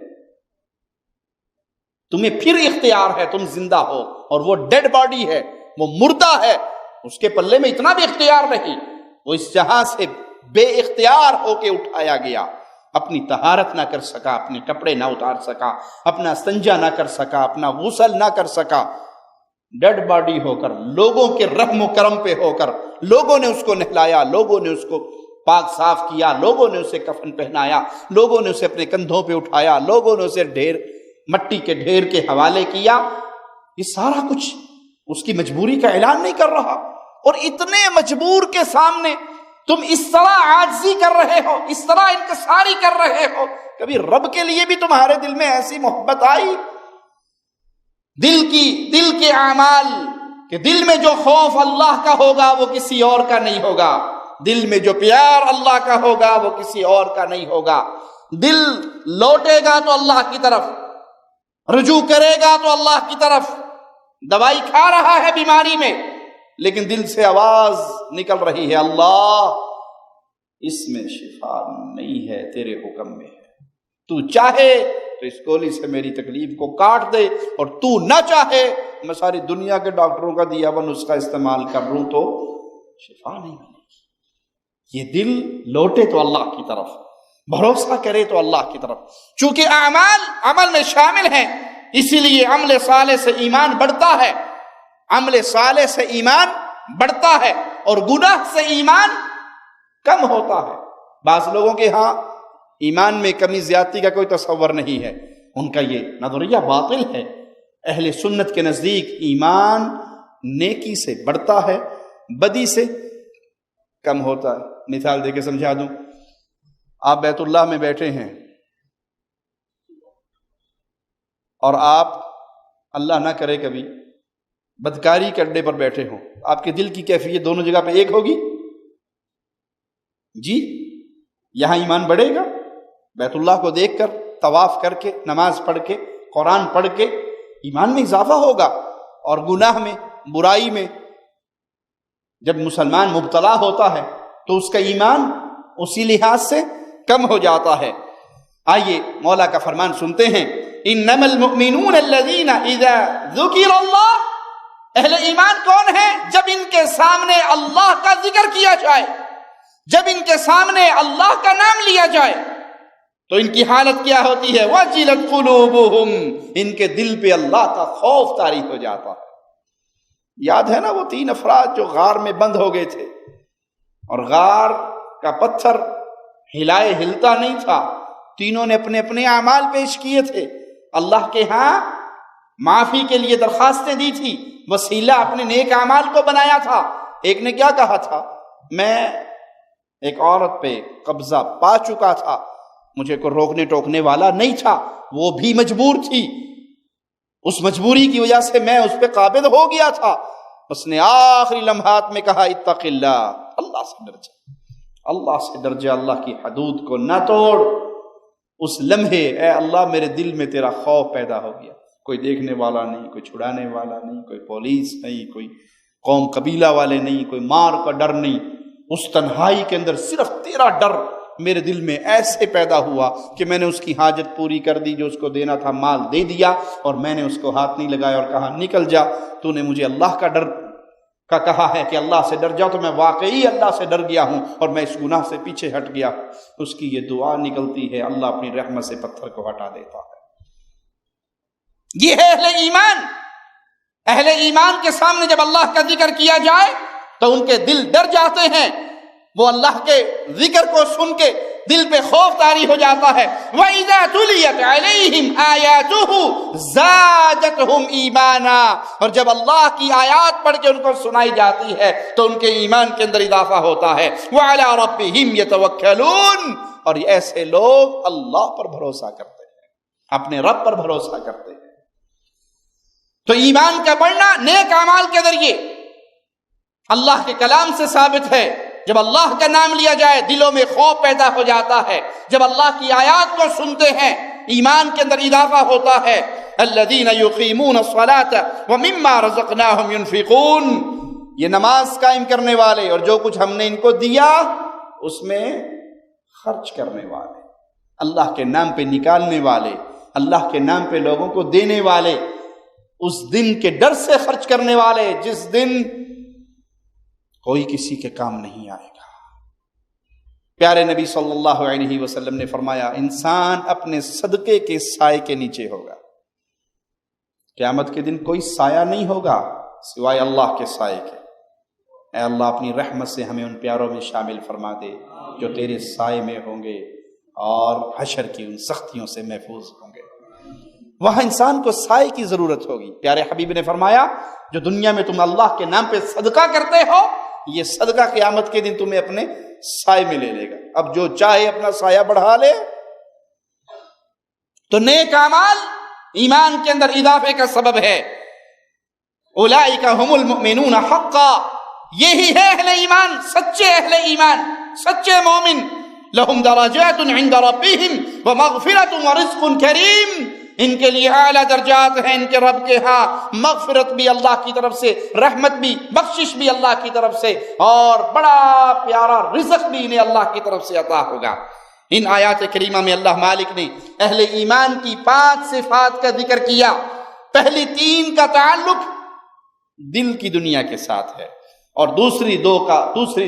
تمہیں پھر اختیار ہے، تم زندہ ہو، اور وہ ڈیڈ باڈی ہے، وہ مردہ ہے، اس کے پلے میں اتنا بھی اختیار نہیں، وہ اس جہاں سے بے اختیار ہو کے اٹھایا گیا، اپنی طہارت نہ کر سکا، اپنے کپڑے نہ اتار سکا، اپنا استنجا نہ کر سکا، اپنا غسل نہ کر سکا، ڈیڈ باڈی ہو کر، لوگوں کے رحم و کرم پہ ہو کر، لوگوں نے اس کو نہلایا، لوگوں نے اس کو پاک صاف کیا، لوگوں نے اسے کفن پہنایا، لوگوں نے اسے اپنے کندھوں پہ اٹھایا، لوگوں نے اسے مٹی کے ڈھیر کے حوالے کیا، یہ سارا کچھ اس کی مجبوری کا اعلان نہیں کر رہا، اور اتنے مجبور کے سامنے تم اس طرح عاجزی کر رہے ہو، اس طرح انکساری کر رہے ہو۔ کبھی رب کے لیے بھی تمہارے دل میں ایسی محبت آئی؟ دل کے اعمال، کہ دل میں جو خوف اللہ کا ہوگا وہ کسی اور کا نہیں ہوگا، دل میں جو پیار اللہ کا ہوگا وہ کسی اور کا نہیں ہوگا، دل لوٹے گا تو اللہ کی طرف، رجوع کرے گا تو اللہ کی طرف، دوائی کھا رہا ہے بیماری میں لیکن دل سے آواز نکل رہی ہے، اللہ اس میں شفا نہیں ہے، تیرے حکم میں ہے، تو چاہے تو اس گولی سے میری تکلیف کو کاٹ دے، اور تو نہ چاہے میں ساری دنیا کے ڈاکٹروں کا دیا ہوا نسخہ استعمال کر لوں تو شفا نہیں ملے گی۔ یہ دل لوٹے تو اللہ کی طرف، بھروسہ کرے تو اللہ کی طرف، چونکہ اعمال عمل میں شامل ہیں، اسی لیے عمل صالح سے ایمان بڑھتا ہے، عمل صالح سے ایمان بڑھتا ہے، اور گناہ سے ایمان کم ہوتا ہے۔ بعض لوگوں کے ہاں ایمان میں کمی زیادتی کا کوئی تصور نہیں ہے، ان کا یہ نظریہ باطل ہے۔ اہل سنت کے نزدیک ایمان نیکی سے بڑھتا ہے، بدی سے کم ہوتا ہے۔ مثال دے کے سمجھا دوں، آپ بیت اللہ میں بیٹھے ہیں اور آپ اللہ نہ کرے کبھی بدکاری کے اڈے پر بیٹھے ہوں، آپ کے دل کی کیفیت دونوں جگہ پہ ایک ہوگی؟ جی، یہاں ایمان بڑھے گا بیت اللہ کو دیکھ کر، طواف کر کے، نماز پڑھ کے، قرآن پڑھ کے ایمان میں اضافہ ہوگا، اور گناہ میں، برائی میں جب مسلمان مبتلا ہوتا ہے تو اس کا ایمان اسی لحاظ سے کم ہو جاتا ہے۔ آئیے مولا کا فرمان سنتے ہیں، انما المؤمنون الذین اذا ذکر اللہ، اہل ایمان کون ہیں؟ جب ان کے سامنے اللہ کا ذکر کیا جائے، جب ان کے سامنے اللہ کا نام لیا جائے تو ان کی حالت کیا ہوتی ہے؟ وجلت قلوبہم، ان کے دل پہ اللہ کا خوف طاری ہو جاتا ہے۔ یاد ہے نا وہ 3 افراد جو غار میں بند ہو گئے تھے، اور غار کا پتھر ہلائے ہلتا نہیں تھا، تینوں نے اپنے اپنے اعمال پیش کیے تھے، اللہ کے ہاں معافی کے لیے درخواستیں دی تھی، وسیلہ اپنے نیک اعمال کو بنایا تھا۔ ایک نے کیا کہا تھا؟ میں ایک عورت پہ قبضہ پا چکا تھا، مجھے کوئی روکنے ٹوکنے والا نہیں تھا، وہ بھی مجبور تھی، اس مجبوری کی وجہ سے میں اس پہ قابض ہو گیا تھا۔ اس نے آخری لمحات میں کہا اتق اللہ، اللہ سے ڈر جا، اللہ سے ڈر جا، اللہ کی حدود کو نہ توڑ۔ اس لمحے اے اللہ میرے دل میں تیرا خوف پیدا ہو گیا، کوئی دیکھنے والا نہیں، کوئی چھڑانے والا نہیں، کوئی پولیس نہیں، کوئی قوم قبیلہ والے نہیں، کوئی مار کا ڈر نہیں، اس تنہائی کے اندر صرف تیرا ڈر میرے دل میں ایسے پیدا ہوا کہ میں نے اس کی حاجت پوری کر دی، جو اس کو دینا تھا مال دے دیا، اور میں نے اس کو ہاتھ نہیں لگایا اور کہا نکل جا، تو نے مجھے اللہ کا ڈر کا کہا ہے کہ اللہ سے ڈر جاؤ، تو میں واقعی اللہ سے ڈر گیا ہوں اور میں اس گناہ سے پیچھے ہٹ گیا۔ اس کی یہ دعا نکلتی ہے، اللہ اپنی رحمت سے پتھر کو ہٹا دیتا ہے۔ یہ ہے اہل ایمان۔ اہل ایمان کے سامنے جب اللہ کا ذکر کیا جائے تو ان کے دل ڈر جاتے ہیں، وہ اللہ کے ذکر کو سن کے دل پہ خوف طاری ہو جاتا ہے۔ وَإِذَا تُلِيَتْ عَلَيْهِمْ آيَاتُهُ زَادَتْهُمْ إِيمَانًا، اور جب اللہ کی آیات پڑھ کے ان کو سنائی جاتی ہے تو ان کے ایمان کے اندر اضافہ ہوتا ہے۔ وَعَلَىٰ رَبِّهِمْ يَتَوَكَّلُونَ، اور ایسے لوگ اللہ پر بھروسہ کرتے ہیں، اپنے رب پر بھروسہ کرتے ہیں۔ تو ایمان کا بڑھنا نیک اعمال کے ذریعے اللہ کے کلام سے ثابت ہے۔ جب اللہ کا نام لیا جائے دلوں میں خوف پیدا ہو جاتا ہے، جب اللہ کی آیات کو سنتے ہیں ایمان کے اندر اضافہ ہوتا ہے۔ الذین یقیمون الصلاة ومما رزقناہم ينفقون، یہ نماز قائم کرنے والے اور جو کچھ ہم نے ان کو دیا اس میں خرچ کرنے والے، اللہ کے نام پہ نکالنے والے، اللہ کے نام پہ لوگوں کو دینے والے، اس دن کے ڈر سے خرچ کرنے والے جس دن کوئی کسی کے کام نہیں آئے گا۔ پیارے نبی صلی اللہ علیہ وسلم نے فرمایا انسان اپنے صدقے کے سائے کے نیچے ہوگا، قیامت کے دن کوئی سایہ نہیں ہوگا سوائے اللہ کے سائے کے۔ اے اللہ اپنی رحمت سے ہمیں ان پیاروں میں شامل فرما دے جو تیرے سائے میں ہوں گے اور حشر کی ان سختیوں سے محفوظ ہوں گے۔ وہاں انسان کو سائے کی ضرورت ہوگی۔ پیارے حبیب نے فرمایا جو دنیا میں تم اللہ کے نام پہ صدقہ کرتے ہو، یہ صدقہ قیامت کے دن تمہیں اپنے سائے میں لے لے گا۔ اب جو چاہے اپنا سایہ بڑھا لے۔ تو نیک اعمال ایمان کے اندر اضافے کا سبب ہے۔ اولئک هم المؤمنون حقا، یہی ہے اہل ایمان، سچے اہل ایمان، سچے مومن۔ لهم درجات عند ربهم ومغفرة ورزق کریم، ان کے لیے اعلیٰ درجات ہیں ان کے رب کے ہاں، مغفرت بھی اللہ کی طرف سے، رحمت بھی، بخشش بھی اللہ کی طرف سے، اور بڑا پیارا رزق بھی انہیں اللہ کی طرف سے عطا ہوگا۔ ان آیات کریمہ میں اللہ مالک نے اہل ایمان کی 5 صفات کا ذکر کیا۔ پہلی 3 کا تعلق دل کی دنیا کے ساتھ ہے، اور دوسری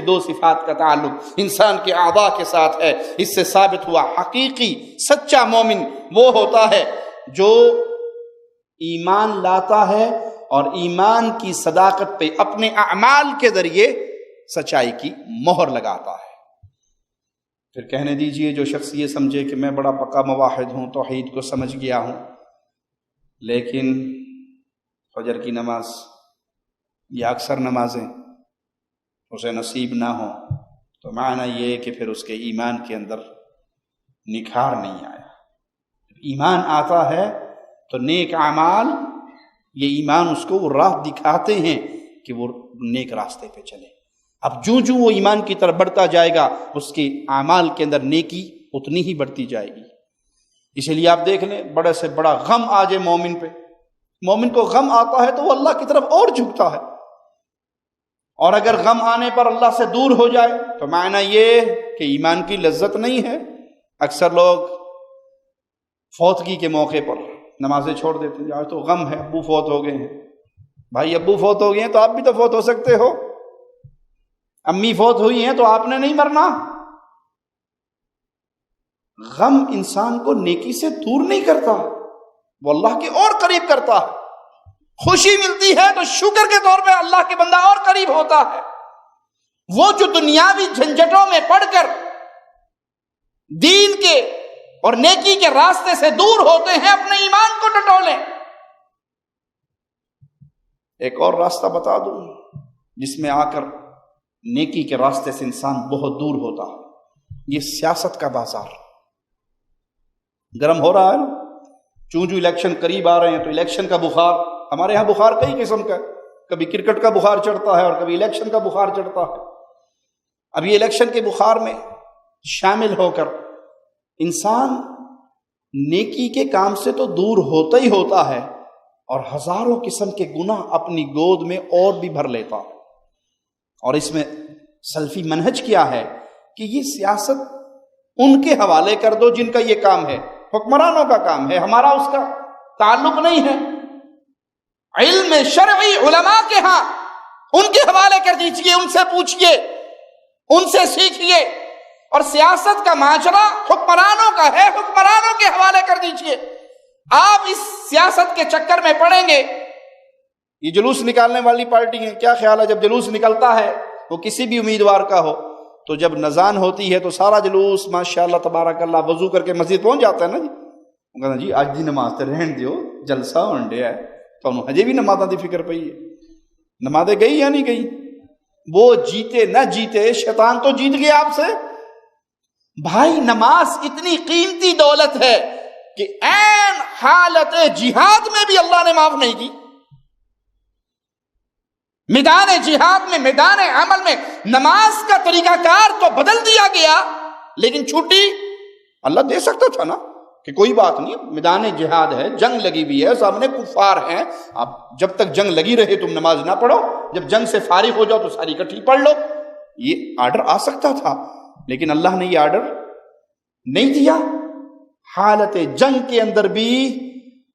2 صفات کا تعلق انسان کے اعضاء کے ساتھ ہے۔ اس سے ثابت ہوا حقیقی سچا مومن وہ ہوتا ہے جو ایمان لاتا ہے اور ایمان کی صداقت پہ اپنے اعمال کے ذریعے سچائی کی مہر لگاتا ہے۔ پھر کہنے دیجئے جو شخص یہ سمجھے کہ میں بڑا پکا موحد ہوں، توحید کو سمجھ گیا ہوں، لیکن فجر کی نماز یا اکثر نمازیں اسے نصیب نہ ہوں، تو معنی یہ ہے کہ پھر اس کے ایمان کے اندر نکھار نہیں آیا۔ ایمان آتا ہے تو نیک اعمال، یہ ایمان اس کو وہ راہ دکھاتے ہیں کہ وہ نیک راستے پہ چلے۔ اب جو وہ ایمان کی طرف بڑھتا جائے گا اس کے اعمال کے اندر نیکی اتنی ہی بڑھتی جائے گی۔ اسی لیے آپ دیکھ لیں بڑے سے بڑا غم آ جائے مومن پہ، مومن کو غم آتا ہے تو وہ اللہ کی طرف اور جھکتا ہے، اور اگر غم آنے پر اللہ سے دور ہو جائے تو معنی یہ کہ ایمان کی لذت نہیں ہے۔ اکثر لوگ فوتگی کے موقع پر نمازیں چھوڑ دیتے ہیں، آج تو غم ہے، ابو فوت ہو گئے ہیں۔ بھائی ابو فوت ہو گئے ہیں تو آپ بھی تو فوت ہو سکتے ہو، امی فوت ہوئی ہیں تو آپ نے نہیں مرنا۔ غم انسان کو نیکی سے دور نہیں کرتا، وہ اللہ کے اور قریب کرتا ہے۔ خوشی ملتی ہے تو شکر کے طور پہ اللہ کے بندہ اور قریب ہوتا ہے۔ وہ جو دنیاوی جھنجھٹوں میں پڑ کر دین کے اور نیکی کے راستے سے دور ہوتے ہیں، اپنے ایمان کو ٹٹولیں۔ ایک اور راستہ بتا دوں جس میں آ کر نیکی کے راستے سے انسان بہت دور ہوتا ہے، یہ سیاست کا بازار گرم ہو رہا ہے نا۔ چوں الیکشن قریب آ رہے ہیں تو الیکشن کا بخار، ہمارے ہاں بخار کئی قسم کا ہے، کبھی کرکٹ کا بخار چڑھتا ہے اور کبھی الیکشن کا بخار چڑھتا ہے۔ اب یہ الیکشن کے بخار میں شامل ہو کر انسان نیکی کے کام سے تو دور ہوتا ہی ہوتا ہے، اور ہزاروں قسم کے گناہ اپنی گود میں اور بھی بھر لیتا ہے۔ اور اس میں سلفی منہج کیا ہے کہ یہ سیاست ان کے حوالے کر دو جن کا یہ کام ہے، حکمرانوں کا کام ہے، ہمارا اس کا تعلق نہیں ہے۔ علم شرعی علماء کے ہاں ان کے حوالے کر دیجئے، ان سے پوچھئے، ان سے سیکھئے، اور سیاست کا معاشرہ حکمرانوں کا ہے، حکمرانوں کے حوالے کر دیجئے۔ آپ اس سیاست کے چکر میں پڑیں گے۔ یہ جلوس نکالنے والی پارٹی ہے، کیا خیال ہے جب جلوس نکلتا ہے وہ کسی بھی امیدوار کا ہو تو جب نذان ہوتی ہے تو سارا جلوس ماشاءاللہ تبارک اللہ وضو کر کے مسجد پہنچ جاتا ہے نا جی، وہ کہتا جی اج دی نماز تے رہن دیو، جلسہ ہون ڈیا ہے، تو ہجے بھی نمازاں دی فکر پئی ہے، نمازیں گئی یا نہیں گئی؟ وہ جیتے نہ جیتے شیطان تو جیت گیا آپ سے۔ بھائی نماز اتنی قیمتی دولت ہے کہ عین حالت جہاد میں بھی اللہ نے معاف نہیں کی۔ میدان جہاد میں، میدان عمل میں نماز کا طریقہ کار تو بدل دیا گیا، لیکن چھٹی اللہ دے سکتا تھا نا کہ کوئی بات نہیں، میدان جہاد ہے، جنگ لگی ہوئی ہے، سامنے کفار ہیں، اب جب تک جنگ لگی رہے تم نماز نہ پڑھو، جب جنگ سے فارغ ہو جاؤ تو ساری اکٹھی پڑھ لو۔ یہ آرڈر آ سکتا تھا، لیکن اللہ نے یہ آرڈر نہیں دیا۔ حالت جنگ کے اندر بھی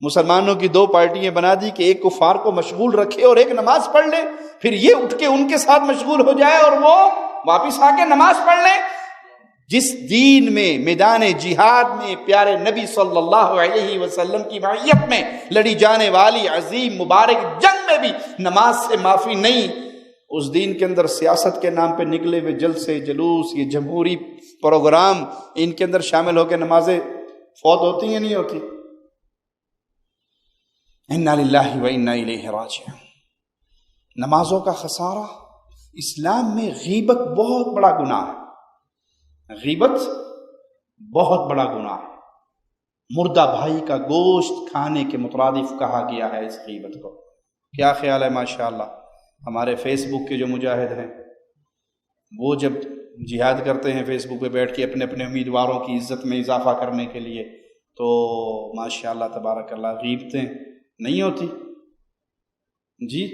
مسلمانوں کی دو پارٹیاں بنا دی کہ ایک کفار کو مشغول رکھے اور ایک نماز پڑھ لے، پھر یہ اٹھ کے ان کے ساتھ مشغول ہو جائے اور وہ واپس آ کے نماز پڑھ لے۔ جس دین میں، میدان جہاد میں، پیارے نبی صلی اللہ علیہ وسلم کی معیت میں لڑی جانے والی عظیم مبارک جنگ میں بھی نماز سے معافی نہیں، اس دین کے اندر سیاست کے نام پہ نکلے ہوئے جلسے، جلوس، یہ جمہوری پروگرام، ان کے اندر شامل ہو کے نمازیں فوت ہوتی ہیں نہیں ہوتی؟ انا للہ و انا الیہ راجعون۔ نمازوں کا خسارہ، اسلام میں غیبت بہت بڑا گناہ ہے، غیبت بہت بڑا گناہ ہے۔ مردہ بھائی کا گوشت کھانے کے مترادف کہا گیا ہے اس غیبت کو۔ کیا خیال ہے ماشاءاللہ ہمارے فیس بک کے جو مجاہد ہیں وہ جب جہاد کرتے ہیں فیس بک پہ بیٹھ کے اپنے اپنے امیدواروں کی عزت میں اضافہ کرنے کے لیے، تو ماشاءاللہ تبارک اللہ غیبتیں نہیں ہوتی جی۔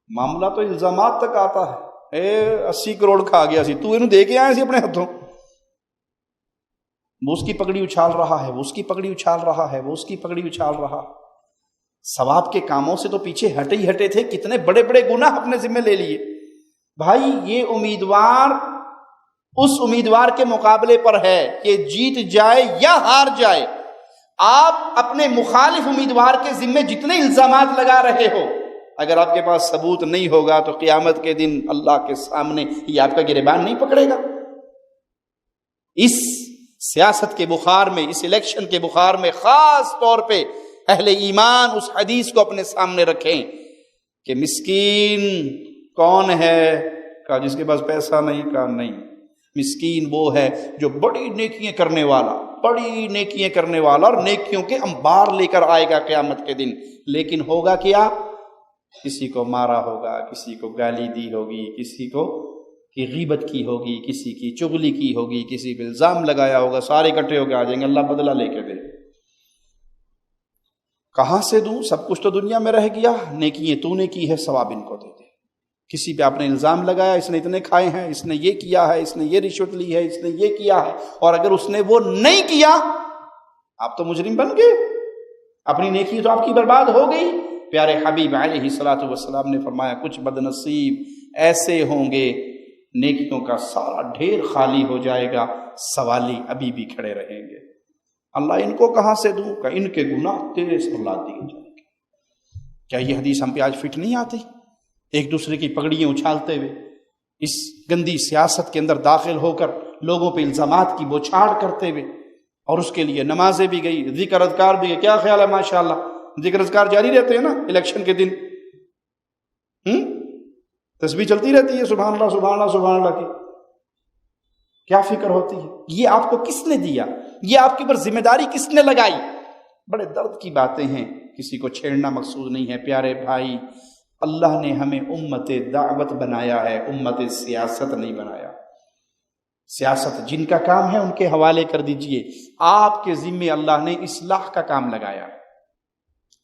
معاملہ تو الزامات تک آتا ہے، 80 کروڑ کھا گیا سی، تو انہوں دے کے آئے سی اپنے ہاتھوں، وہ اس کی پگڑی اچھال رہا ہے، وہ اس کی پگڑی اچھال رہا ہے، وہ اس کی پگڑی اچھال رہا۔ ثواب کے کاموں سے تو پیچھے ہٹے ہی ہٹے تھے، کتنے بڑے بڑے گناہ اپنے ذمہ لے لیے۔ بھائی یہ امیدوار اس امیدوار کے مقابلے پر ہے کہ جیت جائے یا ہار جائے۔ آپ اپنے مخالف امیدوار کے ذمہ جتنے الزامات لگا رہے ہو، اگر آپ کے پاس ثبوت نہیں ہوگا تو قیامت کے دن اللہ کے سامنے یہ آپ کا گریبان نہیں پکڑے گا۔ اس سیاست کے بخار میں، اس الیکشن کے بخار میں خاص طور پہ اہل ایمان اس حدیث کو اپنے سامنے رکھیں کہ مسکین کون ہے؟ کہا جس کے پاس پیسہ نہیں، کہا نہیں، مسکین وہ ہے جو بڑی نیکیاں کرنے والا، بڑی نیکیاں کرنے والا اور نیکیوں کے انبار لے کر آئے گا قیامت کے دن، لیکن ہوگا کیا؟ کسی کو مارا ہوگا، کسی کو گالی دی ہوگی، کسی کو کہ غیبت کی ہوگی، کسی کی چغلی کی ہوگی، کسی پہ الزام لگایا ہوگا، سارے اکٹھے ہو کے آ جائیں گے، اللہ بدلہ لے کے دے۔ کہاں سے دوں؟ سب کچھ تو دنیا میں رہ گیا، نیکیاں تو نے کی ہے، ثواب ان کو دے دے۔ کسی پہ آپ نے الزام لگایا، اس نے اتنے کھائے ہیں، اس نے یہ کیا ہے، اس نے یہ رشوت لی ہے، اس نے یہ کیا ہے، اور اگر اس نے وہ نہیں کیا، آپ تو مجرم بن گئے، اپنی نیکی تو آپ کی برباد ہو گئی۔ پیارے حبیب علیہ الصلوۃ والسلام نے فرمایا کچھ بد نصیب ایسے ہوں گے نیکیوں کا سارا ڈھیر خالی ہو جائے گا، سوالی ابھی بھی کھڑے رہیں گے، اللہ ان کو کہاں سے دوں؟ کہ ان کے گناہ تیرے سر لا دیے جائیں گے۔ کیا یہ حدیث ہم پہ آج فٹ نہیں آتی؟ ایک دوسرے کی پگڑیاں اچھالتے ہوئے اس گندی سیاست کے اندر داخل ہو کر لوگوں پہ الزامات کی بوچھاڑ کرتے ہوئے، اور اس کے لیے نمازیں بھی گئی، ذکر اذکار بھی گئی۔ کیا خیال ہے؟ ماشاءاللہ ذکر اذکار جاری رہتے ہیں نا الیکشن کے دن، تسبیح چلتی رہتی ہے، سبحان اللہ سبحان اللہ سبحان اللہ کی۔ کیا فکر ہوتی ہے؟ یہ آپ کو کس نے دیا؟ یہ آپ کے اوپر ذمہ داری کس نے لگائی؟ بڑے درد کی باتیں ہیں، کسی کو چھیڑنا مقصود نہیں ہے۔ پیارے بھائی، اللہ نے ہمیں امت دعوت بنایا ہے، امت سیاست نہیں بنایا۔ سیاست جن کا کام ہے ان کے حوالے کر دیجئے، آپ کے ذمے اللہ نے اصلاح کا کام لگایا،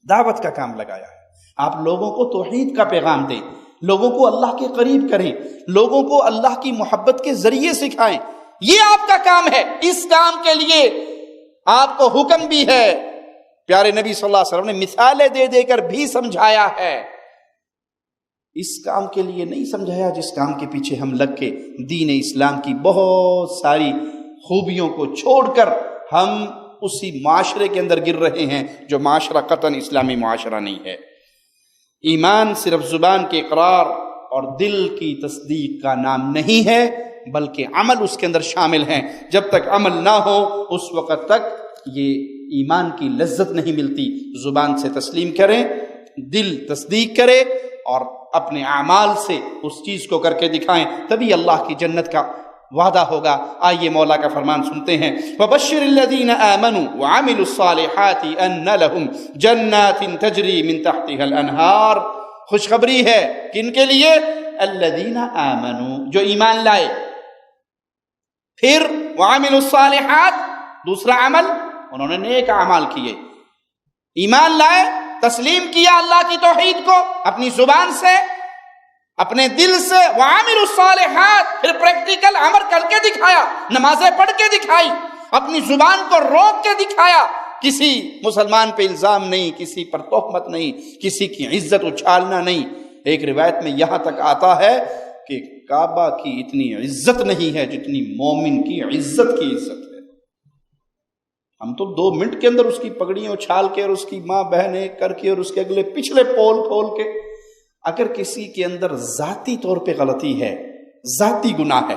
دعوت کا کام لگایا ہے۔ آپ لوگوں کو توحید کا پیغام دیں، لوگوں کو اللہ کے قریب کریں، لوگوں کو اللہ کی محبت کے ذریعے سکھائیں، یہ آپ کا کام ہے۔ اس کام کے لیے آپ کو حکم بھی ہے، پیارے نبی صلی اللہ علیہ وسلم نے مثالیں دے دے کر بھی سمجھایا ہے۔ اس کام کے لیے نہیں سمجھایا جس کام کے پیچھے ہم لگ کے دین اسلام کی بہت ساری خوبیوں کو چھوڑ کر ہم اسی معاشرے کے اندر گر رہے ہیں جو معاشرہ قطعاً اسلامی معاشرہ نہیں ہے۔ ایمان صرف زبان کے اقرار اور دل کی تصدیق کا نام نہیں ہے، بلکہ عمل اس کے اندر شامل ہیں۔ جب تک عمل نہ ہو اس وقت تک یہ ایمان کی لذت نہیں ملتی۔ زبان سے تسلیم کریں، دل تصدیق کرے اور اپنے اعمال سے اس چیز کو کر کے دکھائیں، تبھی اللہ کی جنت کا وعدہ ہوگا۔ آئیے مولا کا فرمان سنتے ہیں، وَبَشِّرِ الَّذِينَ آمَنُوا وَعَمِلُوا الصَّالِحَاتِ أَنَّ لَهُمْ جَنَّاتٍ تَجْرِي مِن تَحْتِهَا الْأَنْهَارُ۔ خوشخبری ہے کن کے لیے؟ الَّذِينَ آمَنُوا، جو ایمان لائے۔ پھر وَعَمِلُوا الصَّالِحَاتِ، دوسرا عمل، انہوں نے نیک اعمال کیے۔ ایمان لائے، تسلیم کیا اللہ کی توحید کو اپنی زبان سے، اپنے دل سے، وَعَمِلُوا الصَّالِحَاتِ، پھر پریکٹیکل عمل کر کے دکھایا، نمازیں پڑھ کے دکھائی، اپنی زبان کو روک کے دکھایا، کسی مسلمان پہ الزام نہیں، کسی پر تہمت نہیں، کسی کی عزت اچھالنا نہیں۔ ایک روایت میں یہاں تک آتا ہے کہ کعبہ کی اتنی عزت نہیں ہے جتنی مومن کی عزت کی عزت ہے۔ ہم تو 2 منٹ کے اندر اس کی پگڑیاں اچھال کے اور اس کی ماں بہنیں کر کے اور اس کے اگلے پچھلے پول کھول کے، اگر کسی کے اندر ذاتی طور پہ غلطی ہے، ذاتی گناہ ہے،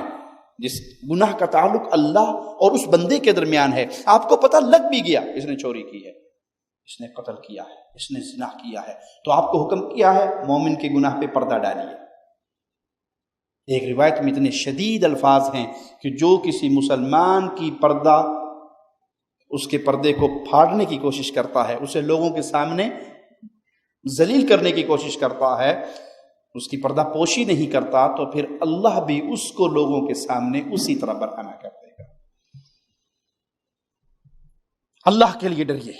جس گناہ کا تعلق اللہ اور اس بندے کے درمیان ہے، آپ کو پتہ لگ بھی گیا اس نے چوری کی ہے، اس نے قتل کیا ہے، اس نے زنا کیا ہے، تو آپ کو حکم کیا ہے مومن کے گناہ پہ پردہ ڈالیے۔ ایک روایت میں اتنے شدید الفاظ ہیں کہ جو کسی مسلمان کی پردہ، اس کے پردے کو پھاڑنے کی کوشش کرتا ہے، اسے لوگوں کے سامنے ذلیل کرنے کی کوشش کرتا ہے، اس کی پردہ پوشی نہیں کرتا، تو پھر اللہ بھی اس کو لوگوں کے سامنے اسی طرح برہنہ کر دے گا۔ اللہ کے لیے ڈریے،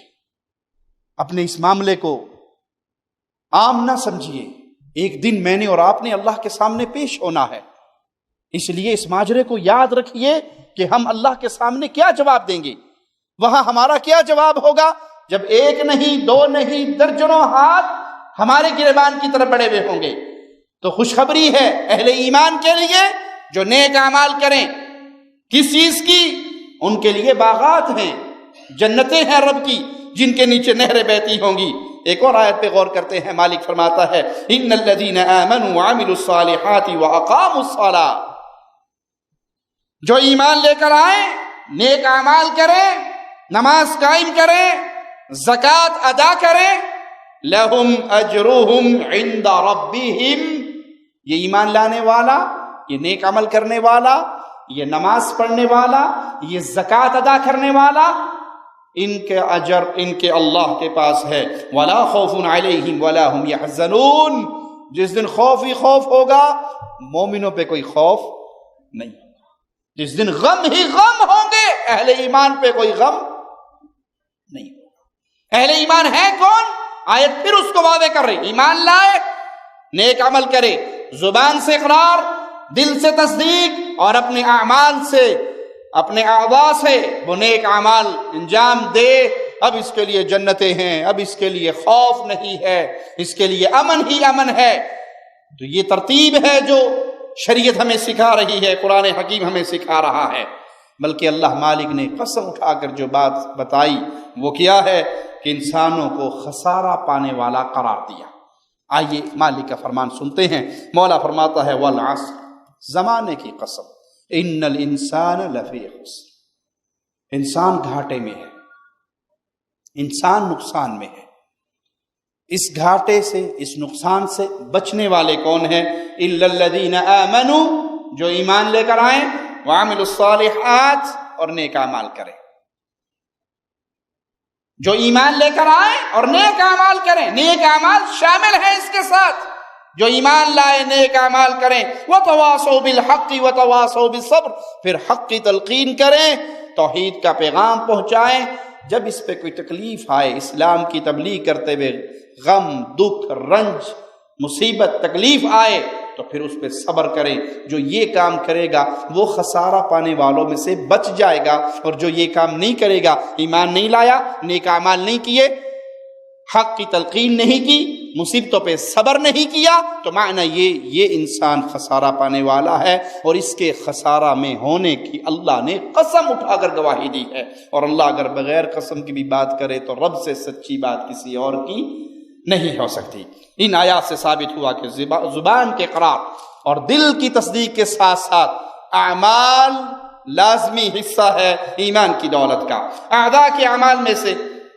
اپنے اس معاملے کو عام نہ سمجھیے۔ ایک دن میں نے اور آپ نے اللہ کے سامنے پیش ہونا ہے، اس لیے اس ماجرے کو یاد رکھیے کہ ہم اللہ کے سامنے کیا جواب دیں گے، وہاں ہمارا کیا جواب ہوگا جب 1 نہیں 2 نہیں درجنوں ہاتھ ہمارے گریبان کی طرف بڑھے ہوئے ہوں گے۔ تو خوشخبری ہے اہل ایمان کے لیے جو نیک اعمال کریں، کس چیز کی؟ ان کے لیے باغات ہیں، جنتیں ہیں رب کی، جن کے نیچے نہریں بہتی ہوں گی۔ ایک اور آیت پہ غور کرتے ہیں، مالک فرماتا ہے ان الذین آمنوا وعملوا الصالحات واقاموا الصلاۃ، جو ایمان لے کر آئیں، نیک اعمال کریں، نماز قائم کریں، زکوٰۃ ادا کریں، لہم اجرہم عند ربہم، یہ ایمان لانے والا، یہ نیک عمل کرنے والا، یہ نماز پڑھنے والا، یہ زکوٰۃ ادا کرنے والا، ان کے اجر ان کے اللہ کے پاس ہے۔ ولا خوف علیہم ولا هم يحزنون، جس دن خوف ہی خوف ہوگا، مومنوں پہ کوئی خوف نہیں، جس دن غم ہی غم ہوں گے، اہل ایمان پہ کوئی غم نہیں ہوگا۔ اہل ایمان ہے کون؟ آیت پھر اس کو واضح کر رہی، ایمان لائے، نیک عمل کرے، زبان سے اقرار، دل سے تصدیق اور اپنے اعمال سے، اپنے اعضاء سے وہ نیک اعمال انجام دے۔ اب اس کے لیے جنتیں ہیں، اب اس کے لیے خوف نہیں ہے، اس کے لیے امن ہی امن ہے۔ تو یہ ترتیب ہے جو شریعت ہمیں سکھا رہی ہے، قرآن حکیم ہمیں سکھا رہا ہے۔ بلکہ اللہ مالک نے قسم اٹھا کر جو بات بتائی وہ کیا ہے کہ انسانوں کو خسارہ پانے والا قرار دیا۔ آئیے مالک کا فرمان سنتے ہیں۔ مولا فرماتا ہے والعصر، زمانے کی قسم، ان الانسان لفی خسر، انسان گھاٹے میں ہے، انسان نقصان میں ہے۔ اس گھاٹے سے، اس نقصان سے بچنے والے کون ہیں؟ الا الذین آمنوا، جو ایمان لے کر آئیں، وعملوا الصالحات، اور نیک اعمال کریں۔ جو ایمان لے کر آئیں اور نیک اعمال کریں، نیک اعمال شامل ہیں اس کے ساتھ، جو ایمان لائے نیک اعمال کریں، وتواصوا بالحق وتواصوا بالصبر، پھر حق کی تلقین کریں، توحید کا پیغام پہنچائیں۔ جب اس پہ کوئی تکلیف آئے، اسلام کی تبلیغ کرتے ہوئے غم، دکھ، رنج، مصیبت، تکلیف آئے تو پھر اس پہ صبر کریں۔ جو یہ کام کرے گا وہ خسارہ پانے والوں میں سے بچ جائے گا، اور جو یہ کام نہیں کرے گا، ایمان نہیں لایا، نیک اعمال نہیں کیے، حق کی تلقین نہیں کی، مصیبتوں پہ صبر نہیں کیا، تو معنی یہ انسان خسارہ پانے والا ہے، اور اس کے خسارہ میں ہونے کی اللہ نے قسم اٹھا کر گواہی دی ہے۔ اور اللہ اگر بغیر قسم کی بھی بات کرے تو رب سے سچی بات کسی اور کی نہیں ہو سکتی۔ ان آیات سے ثابت ہوا کہ زبان کے اقرار اور دل کی تصدیق کے ساتھ ساتھ اعمال لازمی حصہ ہے ایمان کی دولت کا۔ اعضاء کے اعمال میں سے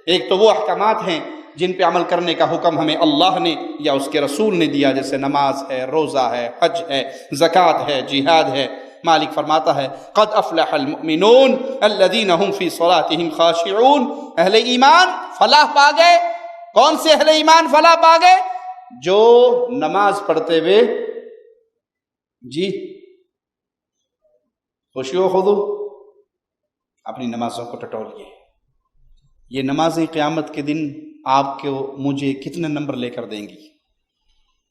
ایک تو وہ احکامات ہیں جن پہ عمل کرنے کا حکم ہمیں اللہ نے یا اس کے رسول نے دیا، جیسے نماز ہے، روزہ ہے، حج ہے، زکوٰۃ ہے، جہاد ہے۔ مالک فرماتا ہے قد افلح المؤمنون الذین هم فی صلاتهم خاشعون، اہل ایمان فلاح پا گئے۔ کون سے اہل ایمان فلاح پا گئے؟ جو نماز پڑھتے ہوئے خشوع و خضوع اپنی نمازوں کو ٹٹولیے۔ یہ نمازیں قیامت کے دن آپ کو مجھے کتنے نمبر لے کر دیں گی؟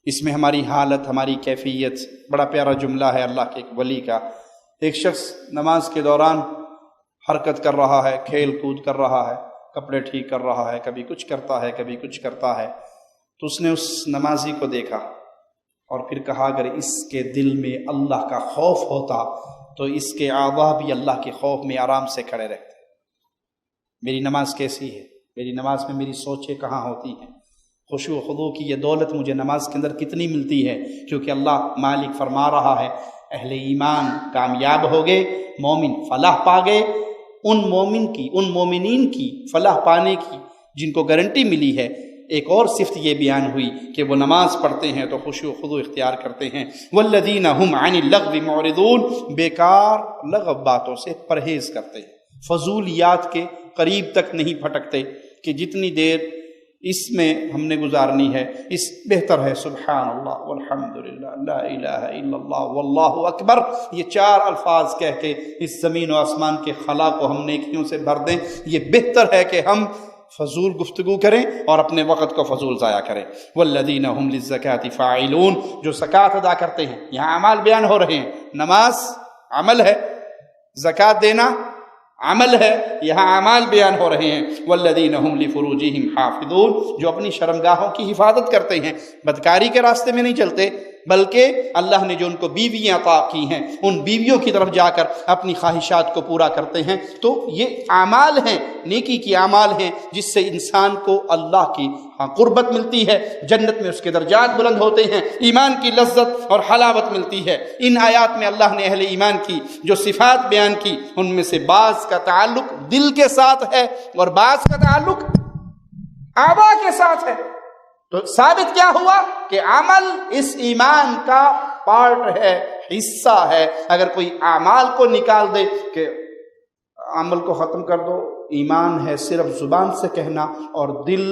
اس میں ہماری حالت، ہماری کیفیت، بڑا پیارا جملہ ہے اللہ کے ایک ولی کا۔ ایک شخص نماز کے دوران حرکت کر رہا ہے، کھیل کود کر رہا ہے، کپڑے ٹھیک کر رہا ہے، کبھی کچھ کرتا ہے، کبھی کچھ کرتا ہے، تو اس نے اس نمازی کو دیکھا اور پھر کہا اگر اس کے دل میں اللہ کا خوف ہوتا تو اس کے اعضاء بھی اللہ کے خوف میں آرام سے کھڑے رہتے۔ میری نماز کیسی ہے؟ میری نماز میں میری سوچیں کہاں ہوتی ہیں؟ خشوع و خضوع کی یہ دولت مجھے نماز کے اندر کتنی ملتی ہے؟ کیونکہ اللہ مالک فرما رہا ہے اہل ایمان کامیاب ہو گئے، مومن فلاح پا گئے۔ ان مومنین کی فلاح پانے کی جن کو گارنٹی ملی ہے، ایک اور صفت یہ بیان ہوئی کہ وہ نماز پڑھتے ہیں تو خشوع و خضوع اختیار کرتے ہیں۔ والذین هم عن اللغو معرضون، بیکار لغو باتوں سے پرہیز کرتے ہیں، فضولیات کے قریب تک نہیں پھٹکتے کہ جتنی دیر اس میں ہم نے گزارنی ہے اس بہتر ہے سبحان اللہ والحمدللہ لا الہ الا اللہ واللہ اکبر، یہ 4 الفاظ کہہ کے اس زمین و آسمان کے خلا کو ہم نیکیوں سے بھر دیں۔ یہ بہتر ہے کہ ہم فضول گفتگو کریں اور اپنے وقت کو فضول ضائع کریں۔ والذین هم للزکاۃ فاعلون، جو زکوٰۃ ادا کرتے ہیں، یہاں اعمال بیان ہو رہے ہیں، نماز عمل ہے، زکوٰۃ دینا عمل ہے، یہاں اعمال بیان ہو رہے ہیں۔ والذین هم لفروجہم حافظون، جو اپنی شرمگاہوں کی حفاظت کرتے ہیں، بدکاری کے راستے میں نہیں چلتے، بلکہ اللہ نے جو ان کو بیویاں عطا کی ہیں ان بیویوں کی طرف جا کر اپنی خواہشات کو پورا کرتے ہیں۔ تو یہ اعمال ہیں، نیکی کی اعمال ہیں جس سے انسان کو اللہ کی قربت ملتی ہے، جنت میں اس کے درجات بلند ہوتے ہیں، ایمان کی لذت اور حلاوت ملتی ہے۔ ان آیات میں اللہ نے اہل ایمان کی جو صفات بیان کی ان میں سے بعض کا تعلق دل کے ساتھ ہے اور بعض کا تعلق اعضاء کے ساتھ ہے۔ تو ثابت کیا ہوا کہ عمل اس ایمان کا پارٹ ہے، حصہ ہے۔ اگر کوئی اعمال کو نکال دے کہ عمل کو ختم کر دو، ایمان ہے صرف زبان سے کہنا اور دل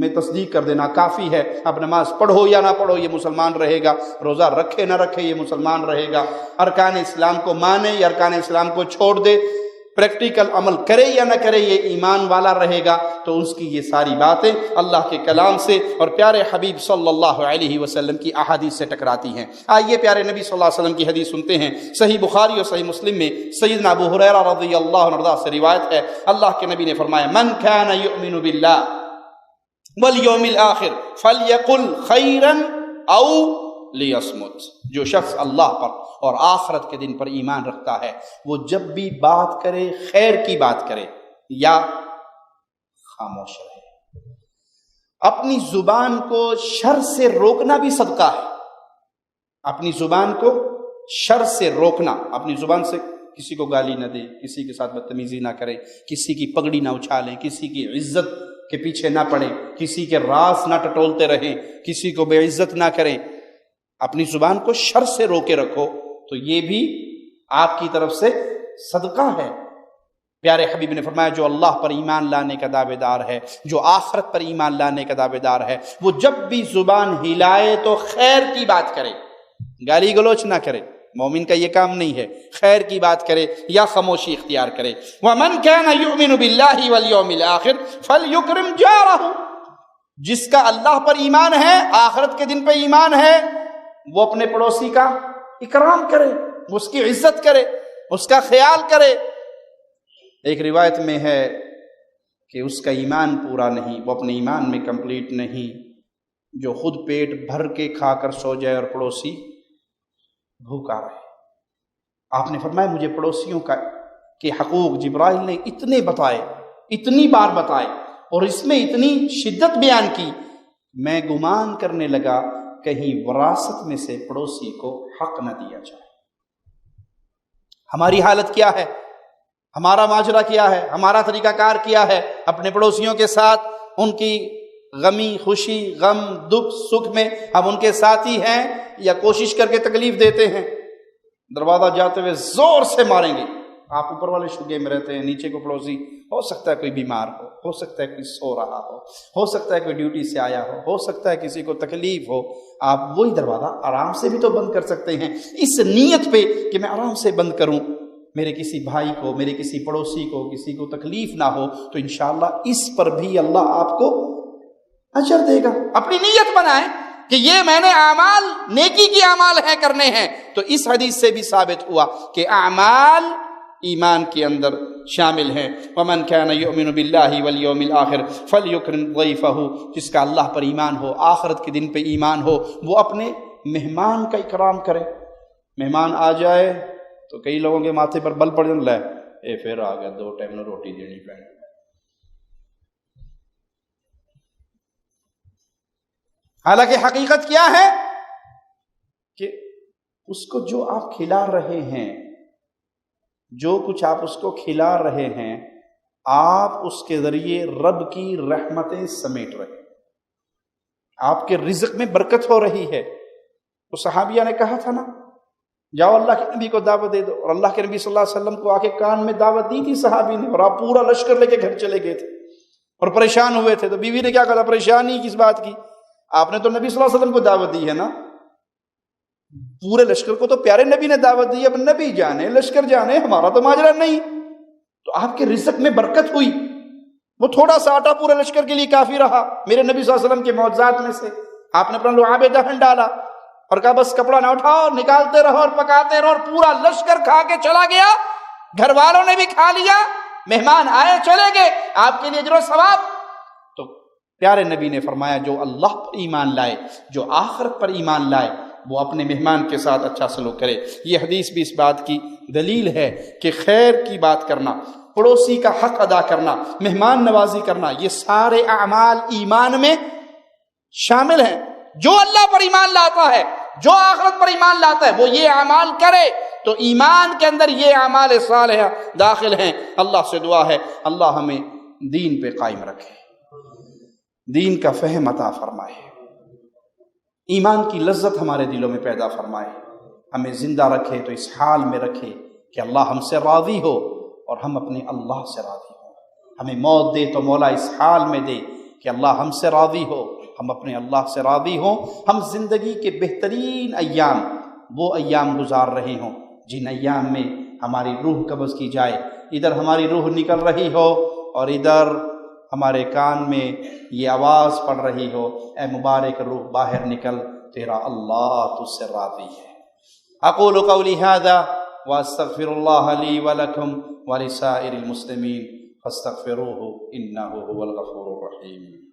میں تصدیق کر دینا کافی ہے. اب نماز پڑھو یا نہ پڑھو یہ مسلمان رہے گا، روزہ رکھے نہ رکھے یہ مسلمان رہے گا، ارکان اسلام کو مانے یا ارکان اسلام کو چھوڑ دے، پریکٹیکل عمل کرے یا نہ کرے یہ ایمان والا رہے گا. تو اس کی یہ ساری باتیں اللہ کے کلام سے اور پیارے حبیب صلی اللہ علیہ وسلم کی احادیث سے ٹکراتی ہیں. آئیے پیارے نبی صلی اللہ علیہ وسلم کی حدیث سنتے ہیں. صحیح بخاری اور صحیح مسلم میں سیدنا ابو ہریرہ رضی اللہ عنہ سے روایت ہے، اللہ کے نبی نے فرمایا من کان یؤمن باللہ والیوم الآخر فلیقل خیرا او لیصمت. جو شخص اللہ پر اور آخرت کے دن پر ایمان رکھتا ہے وہ جب بھی بات کرے خیر کی بات کرے یا خاموش رہے. اپنی زبان کو شر سے روکنا بھی صدقہ ہے. اپنی زبان کو شر سے روکنا، اپنی زبان سے کسی کو گالی نہ دے، کسی کے ساتھ بدتمیزی نہ کرے، کسی کی پگڑی نہ اچھالیں، کسی کی عزت کے پیچھے نہ پڑیں، کسی کے راز نہ ٹٹولتے رہیں، کسی کو بے عزت نہ کریں. اپنی زبان کو شر سے روکے رکھو تو یہ بھی آپ کی طرف سے صدقہ ہے. پیارے حبیب نے فرمایا جو اللہ پر ایمان لانے کا دعوے دار ہے، جو آخرت پر ایمان لانے کا دعوے دار ہے، وہ جب بھی زبان ہلائے تو خیر کی بات کرے، گالی گلوچ نہ کرے. مومن کا یہ کام نہیں ہے. خیر کی بات کرے یا خاموشی اختیار کرے. وَمَنْ كَانَ يُؤْمِنُ بِاللَّهِ وَالْيَوْمِ الْآخِرِ فَلْيُكْرِمْ جَارَهُ. جس کا اللہ پر ایمان ہے، آخرت کے دن پہ ایمان ہے، وہ اپنے پڑوسی کا اکرام کرے، اس کی عزت کرے، اس کا خیال کرے. ایک روایت میں ہے کہ اس کا ایمان پورا نہیں، وہ اپنے ایمان میں کمپلیٹ نہیں، جو خود پیٹ بھر کے کھا کر سو جائے اور پڑوسی بھوکا رہے. آپ نے فرمایا مجھے پڑوسیوں کے حقوق جبرائیل نے اتنے بتائے، اتنی بار بتائے اور اس میں اتنی شدت بیان کی، میں گمان کرنے لگا کہیں وراثت میں سے پڑوسی کو حق نہ دیا جائے. ہماری حالت کیا ہے؟ ہمارا ماجرا کیا ہے؟ ہمارا طریقہ کار کیا ہے اپنے پڑوسیوں کے ساتھ؟ ان کی غمی خوشی، غم دکھ سکھ میں ہم ان کے ساتھی ہیں یا کوشش کر کے تکلیف دیتے ہیں؟ دروازہ جاتے ہوئے زور سے ماریں گے. آپ اوپر والے شگے میں رہتے ہیں، نیچے کو پڑوسی، ہو سکتا ہے کوئی بیمار ہو سکتا ہے کوئی سو رہا ہو سکتا ہے کوئی ڈیوٹی سے آیا ہو سکتا ہے کسی کو تکلیف ہو. آپ وہی دروازہ آرام سے بھی تو بند کر سکتے ہیں، اس نیت پہ کہ میں آرام سے بند کروں، میرے کسی بھائی کو، میرے کسی پڑوسی کو، کسی کو تکلیف نہ ہو. تو انشاءاللہ اس پر بھی اللہ آپ کو اجر دے گا. اپنی نیت بنائیں کہ یہ میں نے اعمال نیکی کی اعمال ہیں کرنے ہیں. تو اس حدیث سے بھی ثابت ہوا کہ اعمال ایمان کے اندر شامل ہیں. ومن كان يؤمن بالله واليوم الاخر فليكرم ضيفه. جس کا اللہ پر ایمان ہو، آخرت کے دن پہ ایمان ہو، وہ اپنے مہمان کا اکرام کرے. مہمان آ جائے تو کئی لوگوں کے ماتھے پر بل پڑ جاتا ہے، پھر آ گیا، 2 ٹائم میں روٹی دینی پڑے. حالانکہ حقیقت کیا ہے کہ اس کو جو آپ کھلا رہے ہیں، جو کچھ آپ اس کو کھلا رہے ہیں، آپ اس کے ذریعے رب کی رحمتیں سمیٹ رہے ہیں، آپ کے رزق میں برکت ہو رہی ہے. تو صحابیہ نے کہا تھا نا جاؤ اللہ کے نبی کو دعوت دے دو، اور اللہ کے نبی صلی اللہ علیہ وسلم کو آ کے کان میں دعوت دی تھی صحابی نے، اور آپ پورا لشکر لے کے گھر چلے گئے تھے اور پریشان ہوئے تھے. تو بیوی نے کیا کہا؟ پریشانی کس بات کی؟ آپ نے تو نبی صلی اللہ علیہ وسلم کو دعوت دی ہے نا. پورے لشکر کو تو پیارے نبی نے دعوت دی، اب نبی جانے لشکر جانے، ہمارا تو ماجرا نہیں. تو آپ کے رزق میں برکت ہوئی، وہ تھوڑا سا آٹا پورے لشکر کے لیے کافی رہا. میرے نبی صلی اللہ علیہ وسلم کے معجزات میں سے آپ نے اپنا لعاب دہن ڈالا اور کہا بس کپڑا نہ اٹھاؤ، نکالتے رہو اور پکاتے رہو، اور پورا لشکر کھا کے چلا گیا. گھر والوں نے بھی کھا لیا، مہمان آئے چلے گئے، آپ کے لیے اجر و ثواب. تو پیارے نبی نے فرمایا جو اللہ پر ایمان لائے، جو آخرت پر ایمان لائے، وہ اپنے مہمان کے ساتھ اچھا سلوک کرے. یہ حدیث بھی اس بات کی دلیل ہے کہ خیر کی بات کرنا، پڑوسی کا حق ادا کرنا، مہمان نوازی کرنا، یہ سارے اعمال ایمان میں شامل ہیں. جو اللہ پر ایمان لاتا ہے، جو آخرت پر ایمان لاتا ہے، وہ یہ اعمال کرے تو ایمان کے اندر یہ اعمال صالحہ داخل ہیں. اللہ سے دعا ہے اللہ ہمیں دین پہ قائم رکھے، دین کا فہم عطا فرمائے، ایمان کی لذت ہمارے دلوں میں پیدا فرمائے، ہمیں زندہ رکھے تو اس حال میں رکھے کہ اللہ ہم سے راضی ہو اور ہم اپنے اللہ سے راضی ہوں. ہمیں موت دے تو مولا اس حال میں دے کہ اللہ ہم سے راضی ہو، ہم اپنے اللہ سے راضی ہوں، ہم زندگی کے بہترین ایام وہ ایام گزار رہے ہوں جن ایام میں ہماری روح قبض کی جائے، ادھر ہماری روح نکل رہی ہو اور ادھر ہمارے کان میں یہ آواز پڑ رہی ہو، اے مبارک روح باہر نکل، تیرا اللہ تجھ سے راضی ہے۔ اقول قولی ھذا واستغفر اللہ لی ولکم ولسائر المسلمین فاستغفروہ انہ هو الغفور الرحیم۔